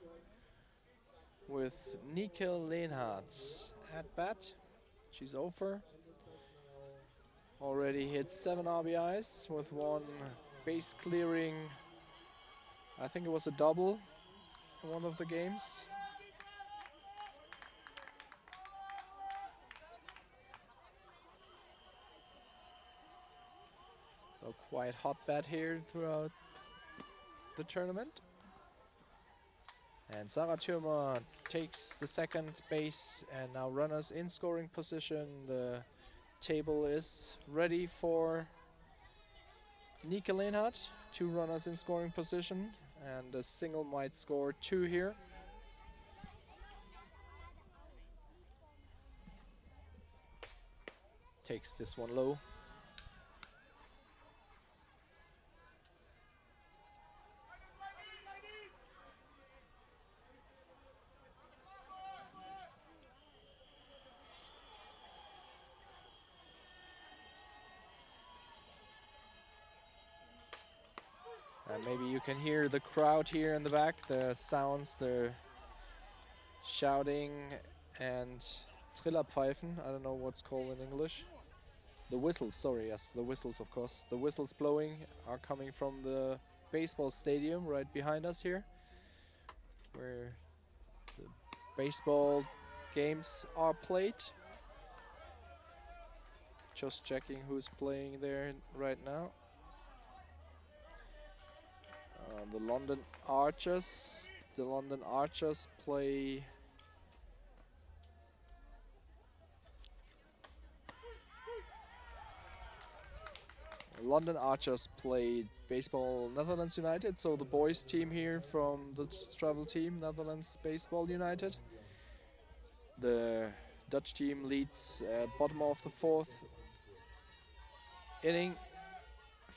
with Nike Lehnhardt at bat. She's over. Already hit 7 RBIs with one base clearing. I think it was a double in one of the games. So quite hot bat here throughout the tournament. And Sarah Thürmer takes the second base, and now runners in scoring position. The table is ready for Nike Lehnhardt. 2 runners in scoring position, and a single might score 2 here. Takes this one low. And maybe you can hear the crowd here in the back, the sounds, they're shouting and Trillerpfeifen, I don't know what's called in English. The whistles, sorry, yes, the whistles, of course. The whistles blowing are coming from the baseball stadium right behind us here, where the baseball games are played. Just checking who's playing there right now. The London Archers. The London Archers play London Archers played baseball Netherlands United, so the boys team here from the travel team, Netherlands Baseball United. The Dutch team leads at bottom of the 4th inning,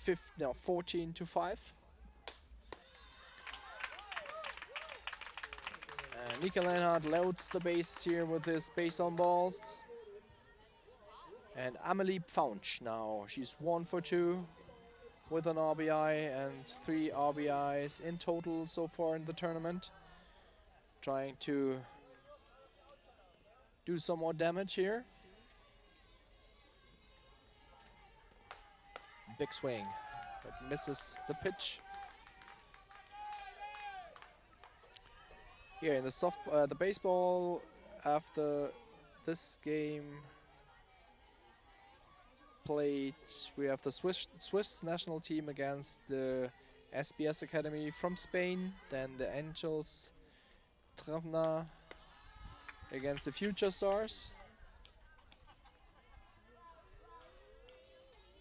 14-5. Nike Lehnhardt loads the base here with his base on balls. And Amelie Pfaunch now, she's 1 for 2 with an RBI and 3 RBIs in total so far in the tournament. Trying to do some more damage here. Big swing, but misses the pitch. Here in the baseball after this game played, we have the Swiss national team against the SBS Academy from Spain, then the Angels Travna against the Future Stars,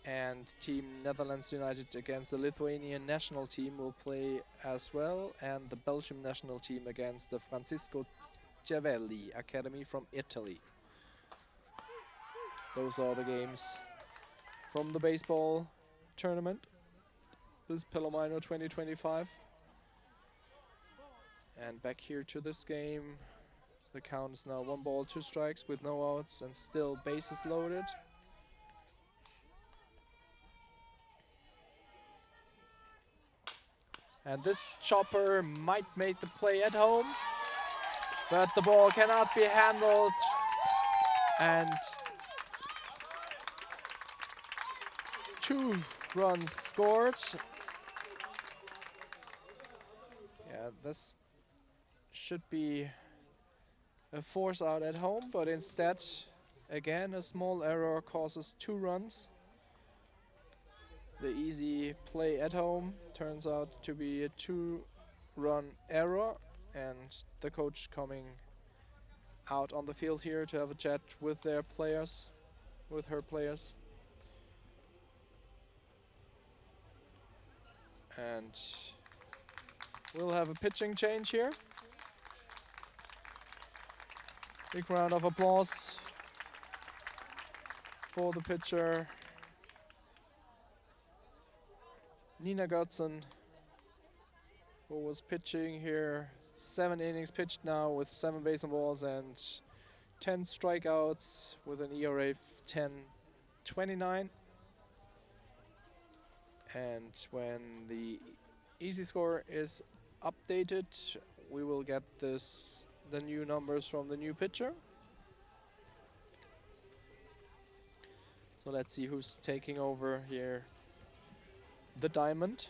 and Team Netherlands United against the Lithuanian national team will play as well, and the Belgium national team against the Francisco Cervelli Academy from Italy. Those are the games from the baseball tournament. This Palomino 2025. And back here to this game. The count is now 1 ball, 2 strikes with no outs and still bases loaded. And this chopper might make the play at home, but the ball cannot be handled. And 2 runs scored. Yeah, this should be a force out at home, but instead, again, a small error causes 2 runs. The easy play at home turns out to be a 2-run error, and the coach coming out on the field here to have a chat with their players, with her players. And we'll have a pitching change here. Big round of applause for the pitcher, Nina Götzen, who was pitching here 7 innings pitched now with 7 base and balls and 10 strikeouts with an ERA of 10.29. And when the easy score is updated, we will get the new numbers from the new pitcher. So let's see who's taking over here. The diamond.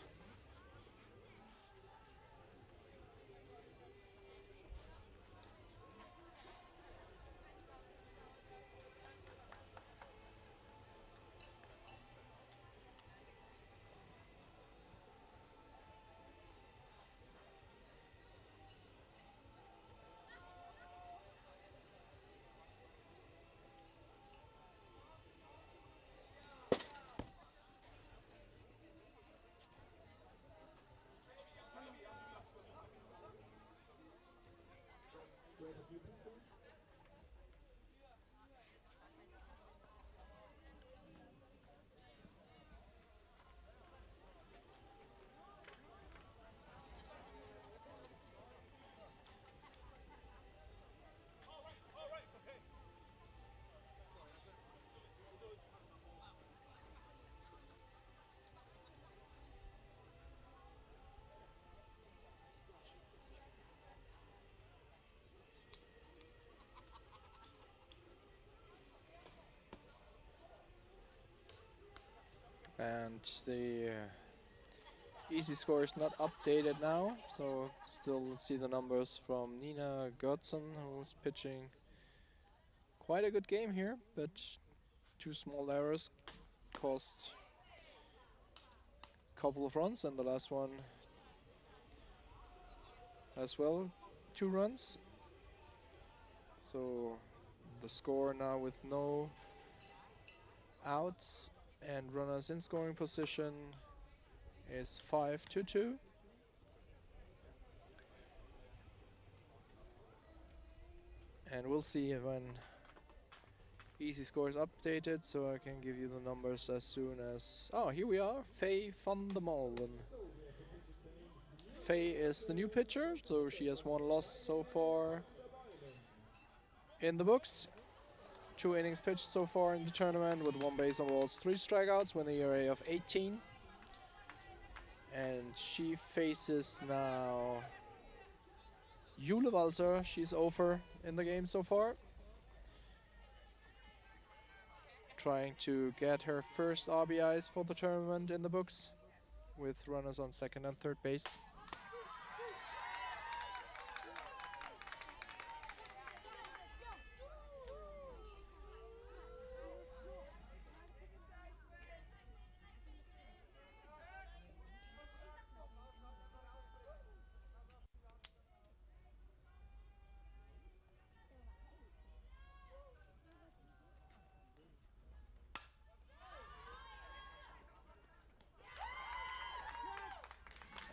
And the easy score is not updated now, so still see the numbers from Nina Götzen, who's pitching quite a good game here, but 2 small errors cost a couple of runs, and the last one as well, 2 runs. So the score now with no outs and runners in scoring position is 5-2. And we'll see when easy score is updated, so I can give you the numbers as soon as... Oh, here we are, Faye van der Molen. Faye is the new pitcher, so she has 1 loss so far in the books. 2 innings pitched so far in the tournament with 1 base on balls, 3 strikeouts with an ERA of 18. And she faces now Jule Walter. She's over in the game so far, trying to get her first RBIs for the tournament in the books with runners on second and third base.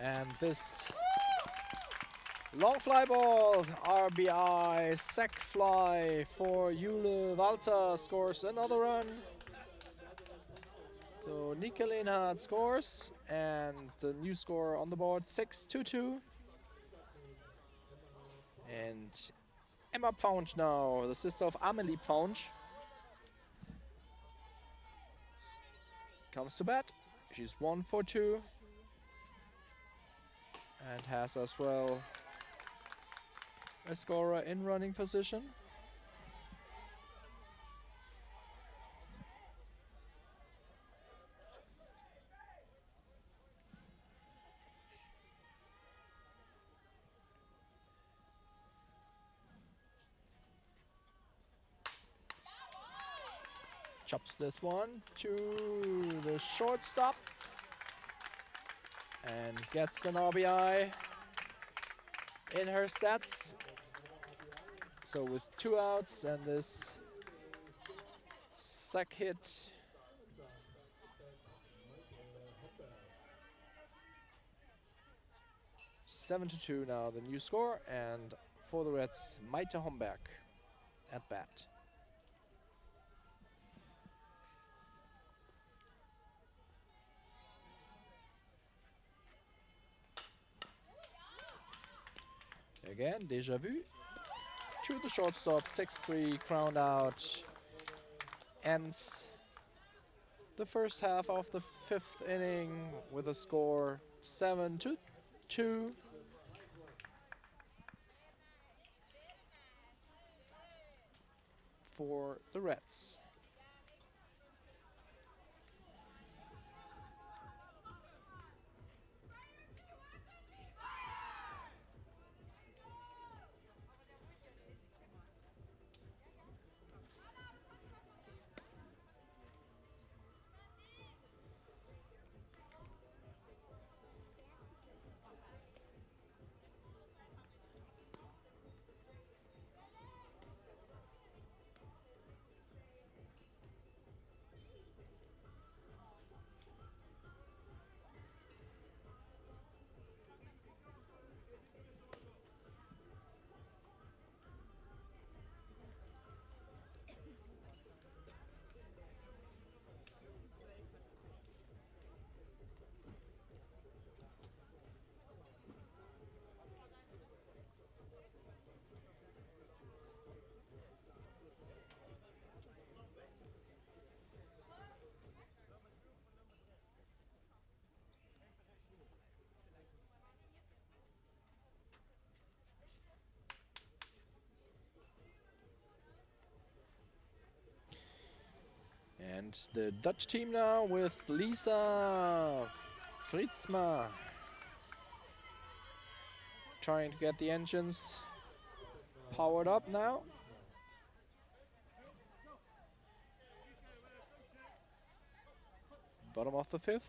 And this Long fly ball, RBI, sac fly for Jule Walter, scores another run. So Nika Lehnhardt scores, and the new score on the board, 6-2-2. And Emma Pfaunch now, the sister of Amelie Pfaunch, comes to bat. She's 1 for 2 and has as well a scorer in running position. Chops this one to the shortstop and gets an RBI in her stats. So with 2 outs and this sac hit, 7-2 now the new score, and for the Reds, Maite Homberg at bat. Again, déjà vu to the shortstop, 6-3, ground out. Ends the first half of the 5th inning with a score 7-2 for the Reds. And the Dutch team now with Lisa Fritzma trying to get the engines powered up now. Bottom of the 5th.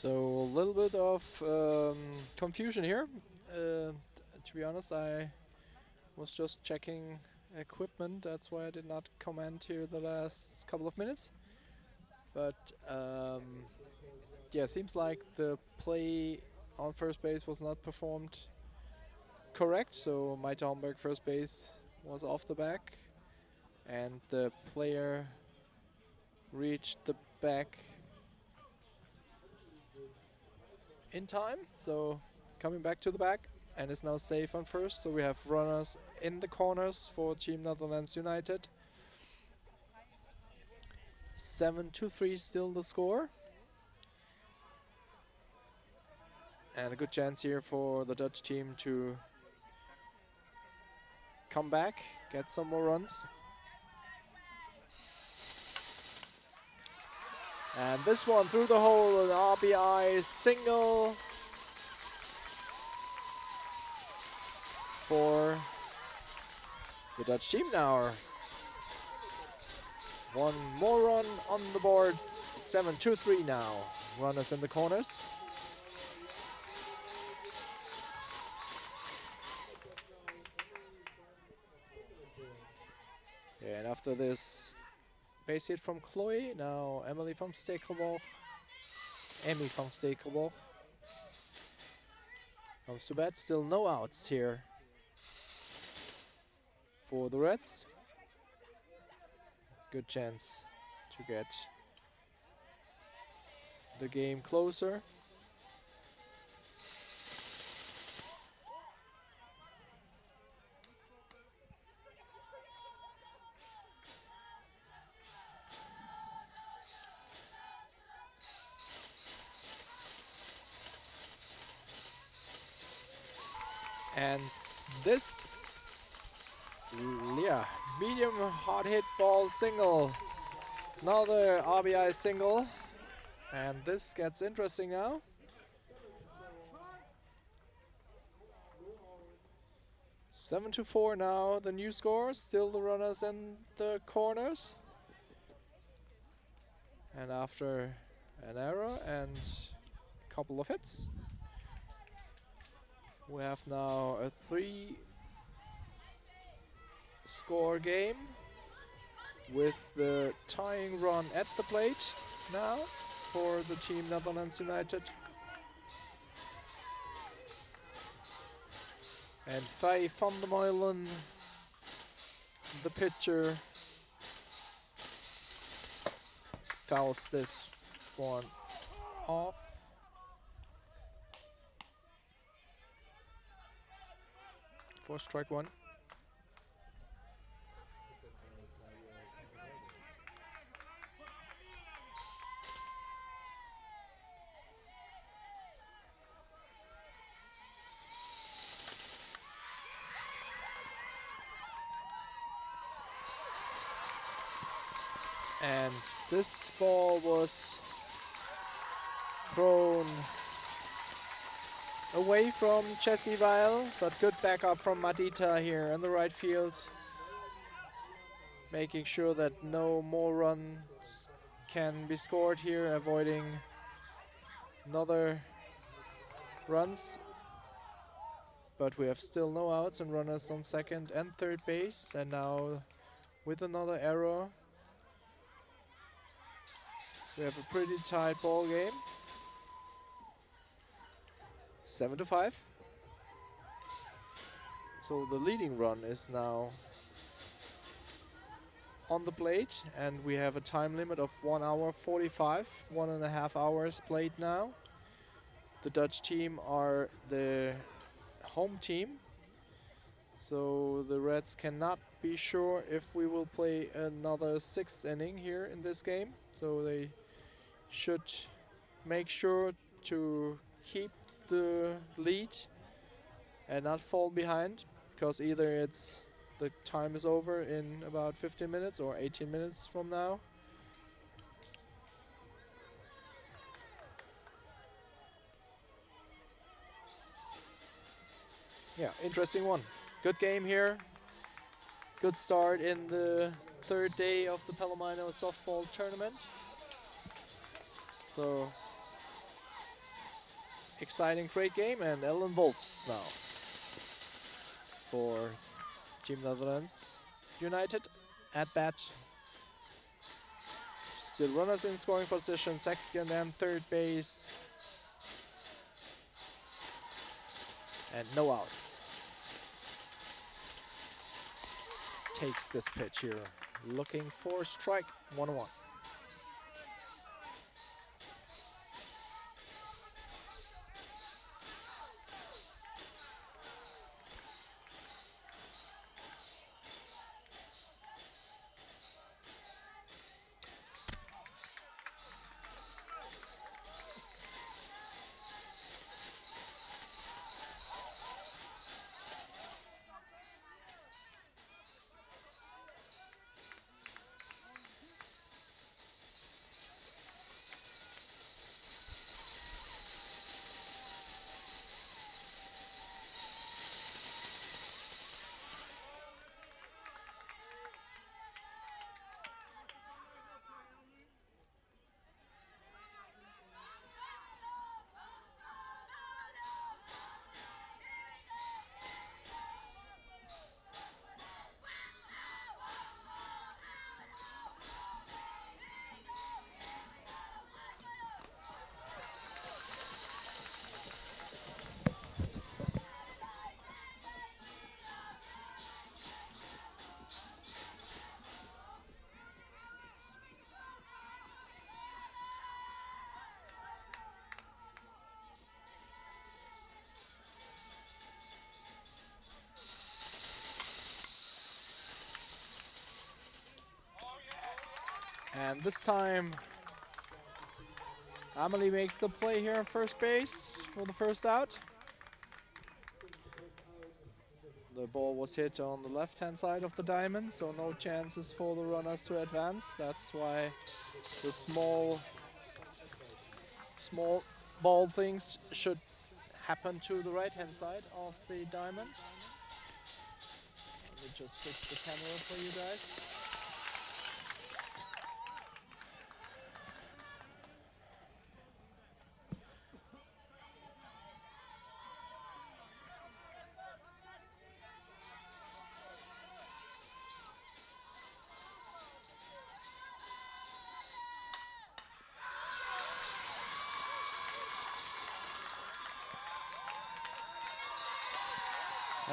So a little bit of confusion here. To be honest, I was just checking equipment. That's why I did not comment here the last couple of minutes. But yeah, seems like the play on first base was not performed correct. So Maite Homberg first base was off the back, and the player reached the back in time. So coming back to the back, and is now safe on first. So we have runners in the corners for Team Netherlands United. 7-3 still the score. And a good chance here for the Dutch team to come back, get some more runs. And this one through the hole, an RBI single for the Dutch team now. One more run on the board, 7-3 now. Runners in the corners. Yeah, and after this base hit from Chloe, now Emily van Stekelborg. Emmy van Stekelborg comes to bat. Still no outs here for the Reds. Good chance to get the game closer. And this, yeah, medium hard hit ball single. Another RBI single. And this gets interesting now. 7-4 now, the new score. Still the runners in the corners. And after an error and a couple of hits, we have now a 3-score game with the tying run at the plate now for the Team Netherlands United. And Faye van der Meulen, the pitcher, fouls this one off. For strike one. And this ball was thrown away from Jessie Weil, but good backup from Madita here in the right field, making sure that no more runs can be scored here, avoiding another runs. But we have still no outs and runners on second and third base, and now with another error, we have a pretty tight ball game. 7-5. So the leading run is now on the plate, and we have a time limit of 1 hour 45, 1.5 hours played now. The Dutch team are the home team, so the Reds cannot be sure if we will play another 6th inning here in this game. So they should make sure to keep the lead and not fall behind, because either it's the time is over in about 15 minutes or 18 minutes from now. Yeah, interesting one. Good game here. Good start in the 3rd day of the Palomino softball tournament. So exciting, great game, and Ellen Wolfs now for Team Netherlands United at bat. Still runners in scoring position, second and third base. And no outs. Takes this pitch here, looking for strike 1-1. And this time, Amelie makes the play here on first base for the first out. The ball was hit on the left-hand side of the diamond, so no chances for the runners to advance. That's why the small ball things should happen to the right-hand side of the diamond. Let me just fix the camera for you guys.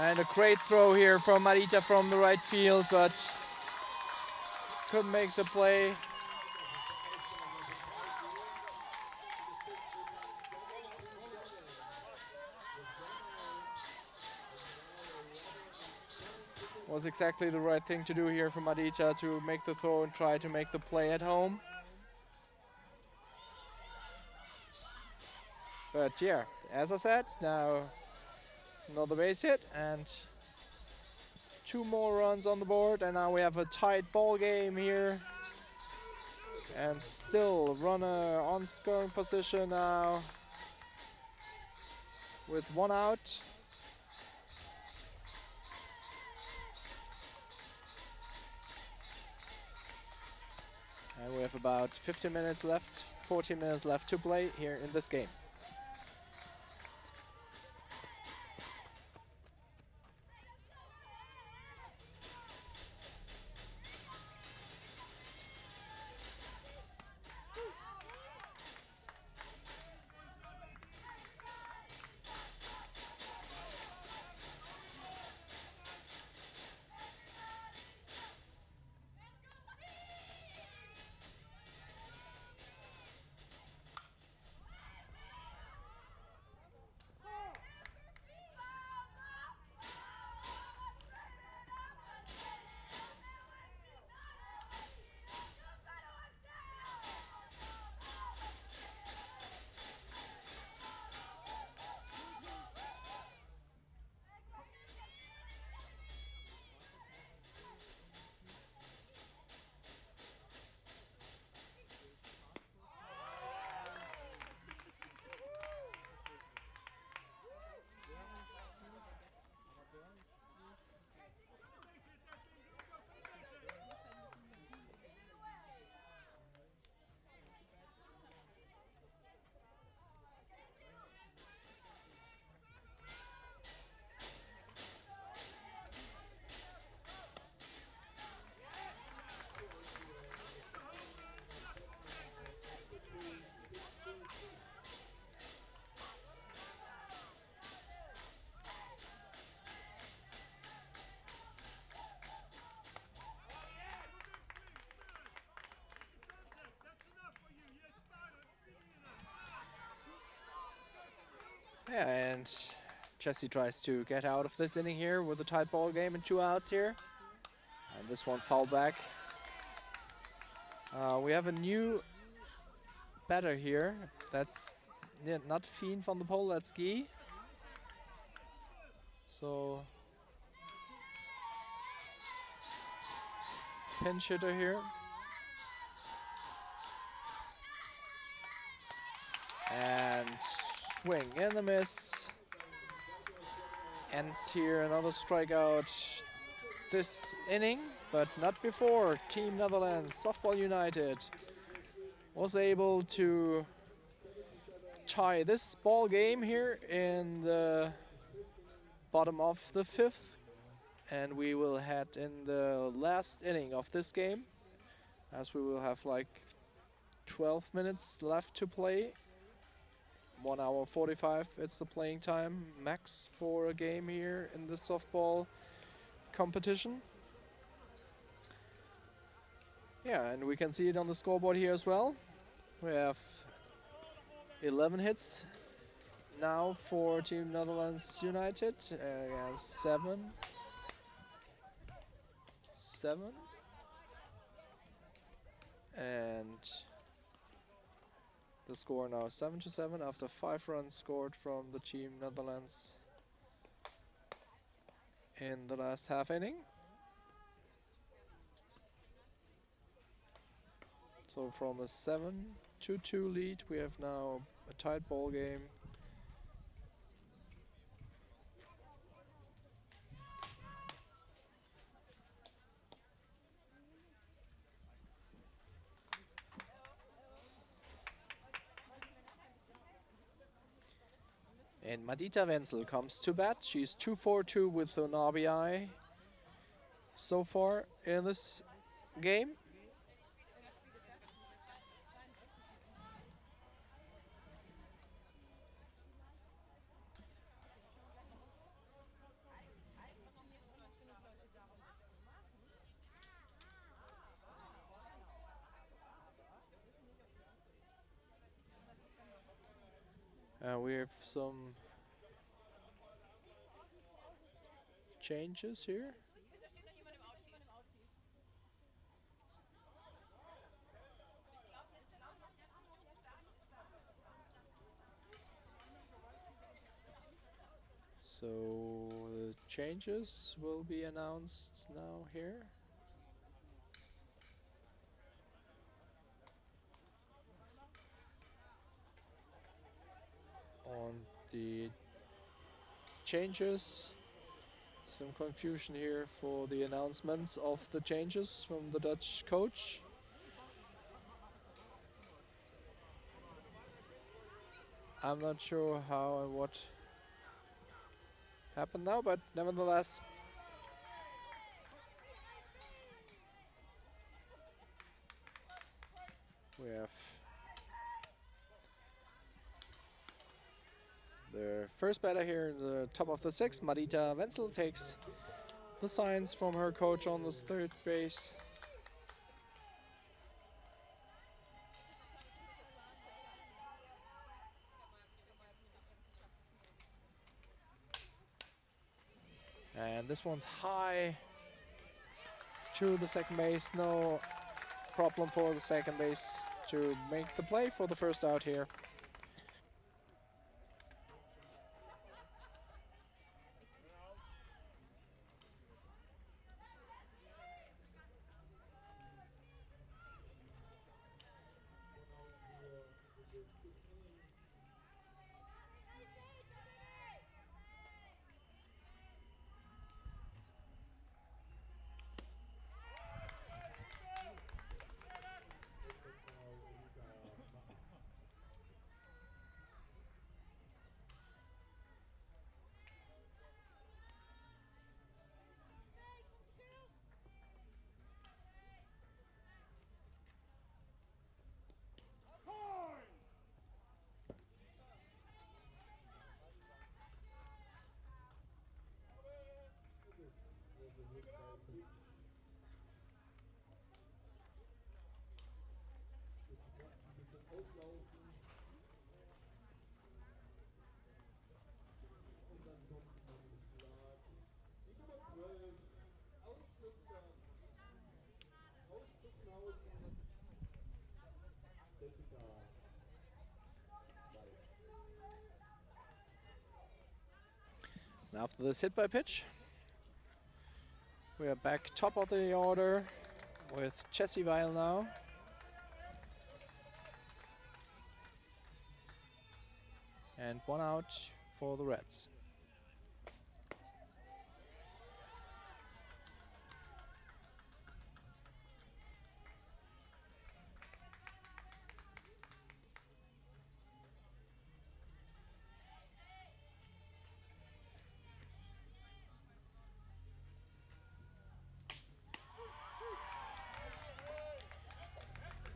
And a great throw here from Marita from the right field, but couldn't make the play. Was exactly the right thing to do here for Marita, to make the throw and try to make the play at home. But yeah, as I said, now another base hit and 2 more runs on the board, and now we have a tight ball game here. And still runner on scoring position now with 1 out. And we have about 15 minutes left, 14 minutes left to play here in this game. Yeah, and Jesse tries to get out of this inning here with a tight ball game and 2 outs here. And this one foul back. We have a new batter here. That's not Fien from the pole, that's Guy. So pinch hitter here. And swing and a miss. Ends here, another strikeout this inning, but not before. Team Netherlands, Softball United, was able to tie this ball game here in the bottom of the 5th. And we will head in the last inning of this game, as we will have like 12 minutes left to play. 1 hour 45, it's the playing time max for a game here in the softball competition. Yeah, and we can see it on the scoreboard here as well. We have 11 hits now for Team Netherlands United, and 7. And the score now is 7-7 after 5 runs scored from the Team Netherlands in the last half inning. So from a 7-2 lead, we have now a tight ball game. And Madita Wenzel comes to bat. She's 2-for-2 with an RBI so far in this game. We have some changes here. So the changes will be announced now here. On the changes, some confusion here for the announcements of the changes from the Dutch coach. I'm not sure how and what happened now, but nevertheless, we have the first batter here in the top of the 6th. Madita Wenzel takes the signs from her coach on the 3rd base. And this one's high to the second base. No problem for the second base to make the play for the first out here. After this hit by pitch, we are back top of the order with Jesse Weil now. And 1 out for the Reds.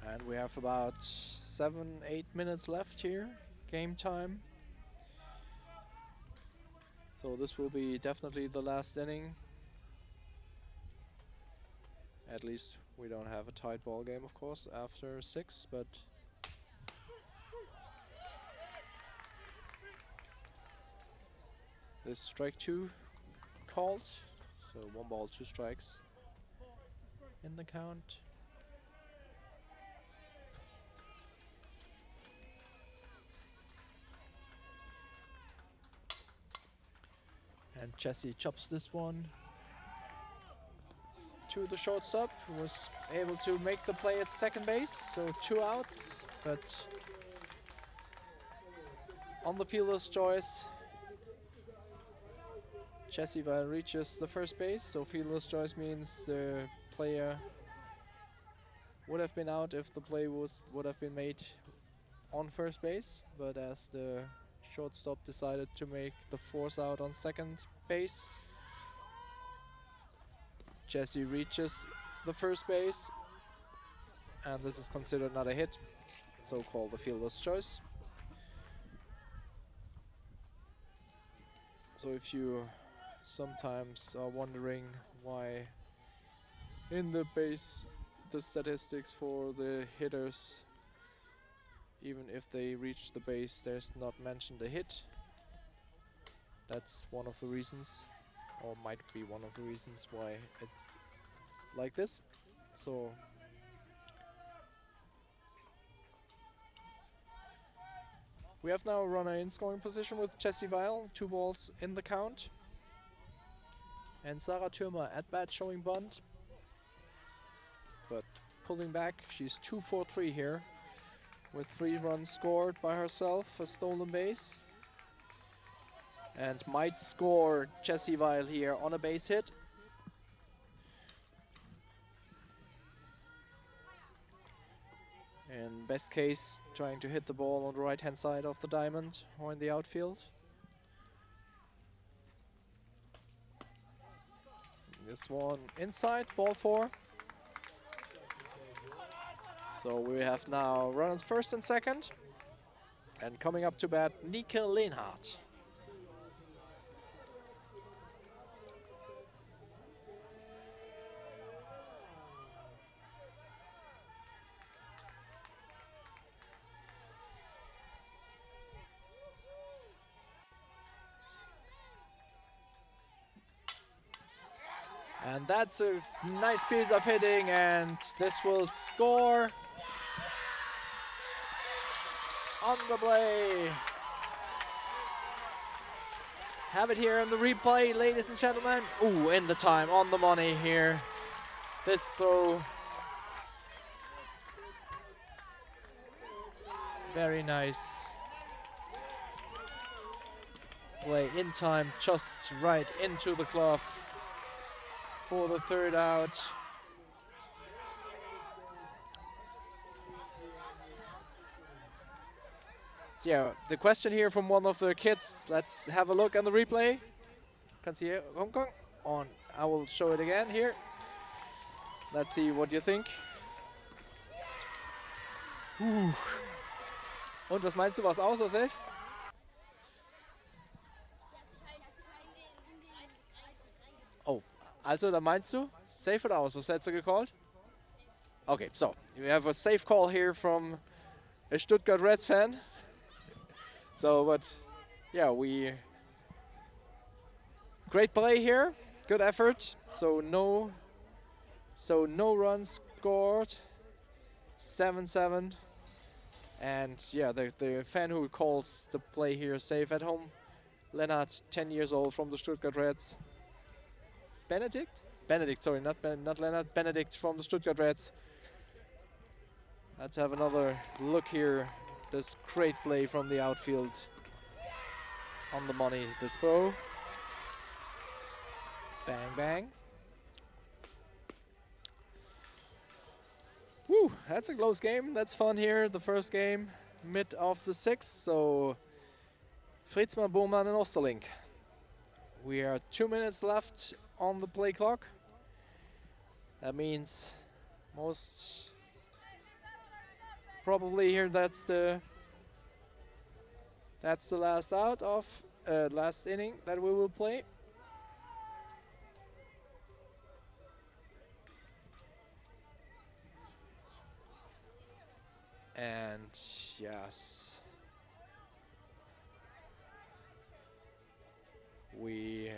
And we have about 7-8 minutes left here, game time. So this will be definitely the last inning. At least we don't have a tight ball game, of course, after 6, but this strike 2 called. So 1 ball, 2 strikes in the count. And Jesse chops this one to the shortstop, who was able to make the play at second base, so 2 outs, but on the fielder's choice, Jesse Weil reaches the first base, so fielder's choice means the player would have been out if the play would have been made on first base, but as the shortstop decided to make the force out on second base, Jesse reaches the first base, and this is considered not a hit, so called the fielder's choice. So if you sometimes are wondering why in the statistics for the hitters, even if they reach the base, there's not mentioned a hit, that's one of the reasons, or might be one of the reasons why it's like this. So we have now a runner in scoring position with Jesse Weil, 2 balls in the count. And Sarah Thürmer at bat showing bunt, but pulling back. She's 2 for 3 here, with 3 runs scored by herself, a stolen base. And might score Jesse Weil here on a base hit. In best case, trying to hit the ball on the right-hand side of the diamond or in the outfield. This one inside, ball 4. So we have now runners first and second. And coming up to bat, Nika Lehnhardt. And that's a nice piece of hitting, and this will score on the play. Have it here in the replay, ladies and gentlemen. Ooh, in the time, on the money here. This throw. Very nice play in time, just right into the glove for the 3rd out. So yeah, the question here from one of the kids, let's have a look on the replay. Can see it, Hong Kong. On, I will show it again here. Let's see what you think. Und was meinst du, was aus oder safe? Oh, also da meinst du safe oder aus? Was hättest du gecallt? Okay, so we have a safe call here from a Stuttgart Reds fan. So, but yeah, great play here, good effort. So no runs scored, 7-7. And yeah, the fan who calls the play here safe at home Lennart, 10 years old from the Stuttgart Reds. Benedict? Benedict, sorry, not Lennart. Benedict from the Stuttgart Reds. Let's have another look here. This great play from the outfield. On the money, the throw. Bang, bang. Woo, that's a close game. That's fun here. The first game, mid of the sixth. So, Fritzmann, Bohmann, and Osterlink. We are 2 minutes left on the play clock. That means most probably here that's the last out of last inning that we will play. And yes, we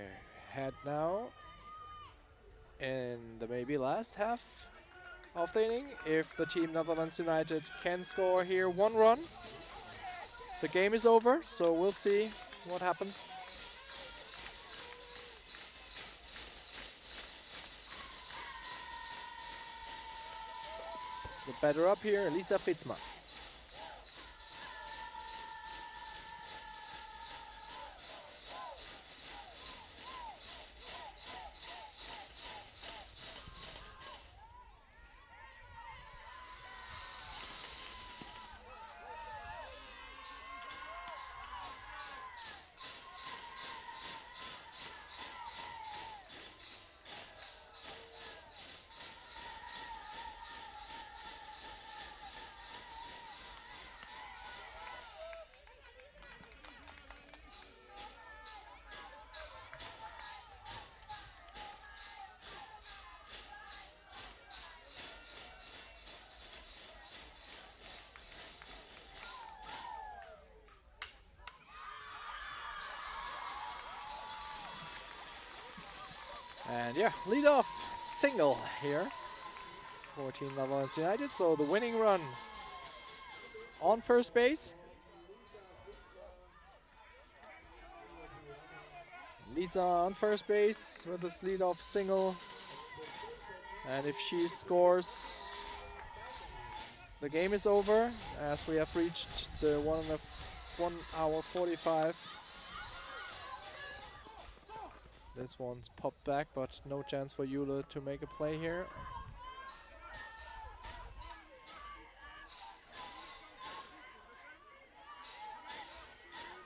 head now in the maybe last half of the inning. If the team Netherlands United can score here 1 run, the game is over, so we'll see what happens. The batter up here, Lisa Fritzmann. And yeah, leadoff single here for Team Netherlands United. So the winning run on first base. Lisa on first base with this leadoff single. And if she scores, the game is over as we have reached the 1 hour 45. This one's popped back, but no chance for Euler to make a play here.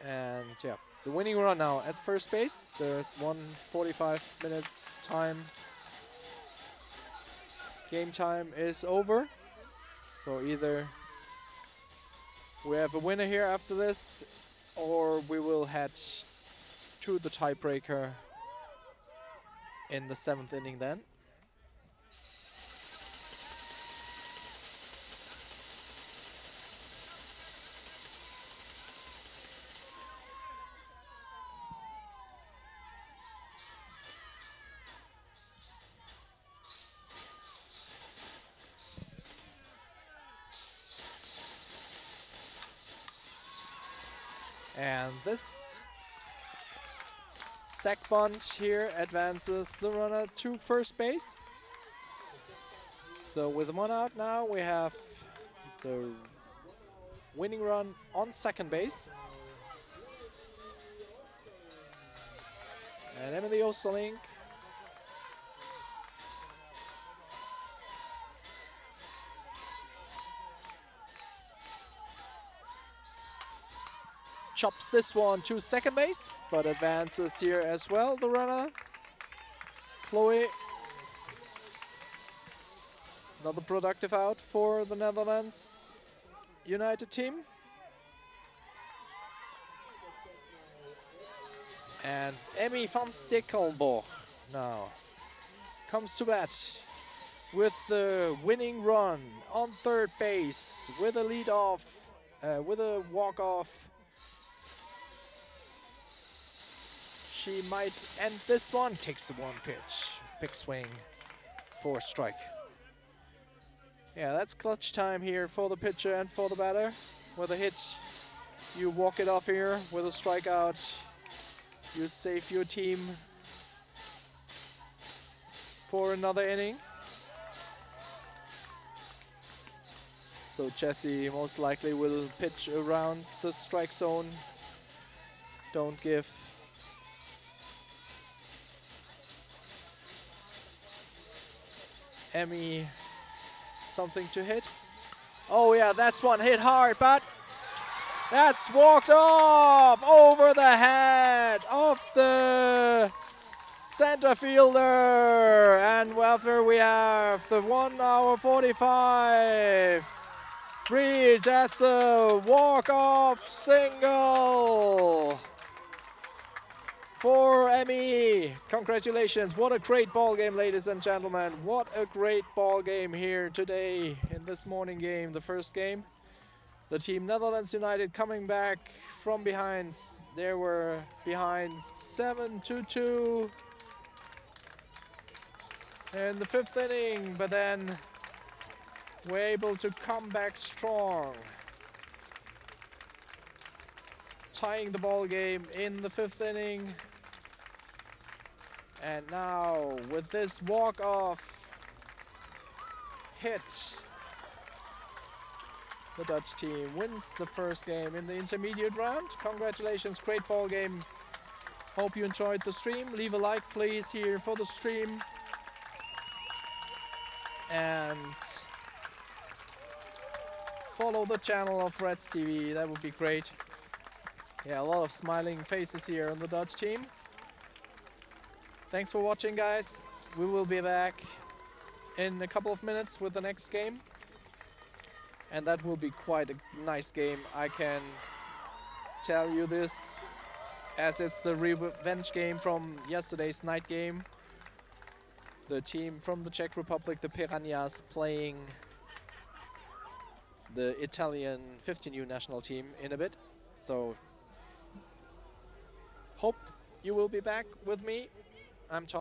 And yeah, the winning run now at first base. The 1:45 minutes time, game time is over. So either we have a winner here after this, or we will head to the tiebreaker in the 7th inning then. And this sack bunt here advances the runner to first base. So with 1 out now, we have the winning run on second base. And Emily Osterlink chops this one to second base, but advances here as well, the runner. Chloe. Another productive out for the Netherlands United team. And Emmy van Stikkelborg now comes to bat with the winning run on third base with a lead off, with a walk off. She might end this one. Takes the 1 pitch. Big swing for a strike. Yeah, that's clutch time here for the pitcher and for the batter. With a hit, you walk it off here with a strikeout. you save your team for another inning. So Jesse most likely will pitch around the strike zone. Don't give Emmy something to hit. Oh yeah, that's one hit hard, but that's walked off over the head of the center fielder. And after we have the 1 hour 45 reach, that's a walk-off single for Emmy. Congratulations. What a great ball game, ladies and gentlemen. What a great ball game here today in this morning game, the first game. The team Netherlands United coming back from behind. They were behind 7-2 in the 5th inning, but then were able to come back strong, tying the ball game in the 5th inning. And now with this walk-off hit, the Dutch team wins the first game in the intermediate round. Congratulations, great ball game. Hope you enjoyed the stream. Leave a like please here for the stream. And follow the channel of Reds TV, that would be great. Yeah, a lot of smiling faces here on the Dutch team. Thanks for watching, guys. We will be back in a couple of minutes with the next game. And that will be quite a nice game, I can tell you this, as it's the revenge game from yesterday's night game. The team from the Czech Republic, the Piranhas, playing the Italian 15U national team in a bit. So hope you will be back with me. I'm Tom.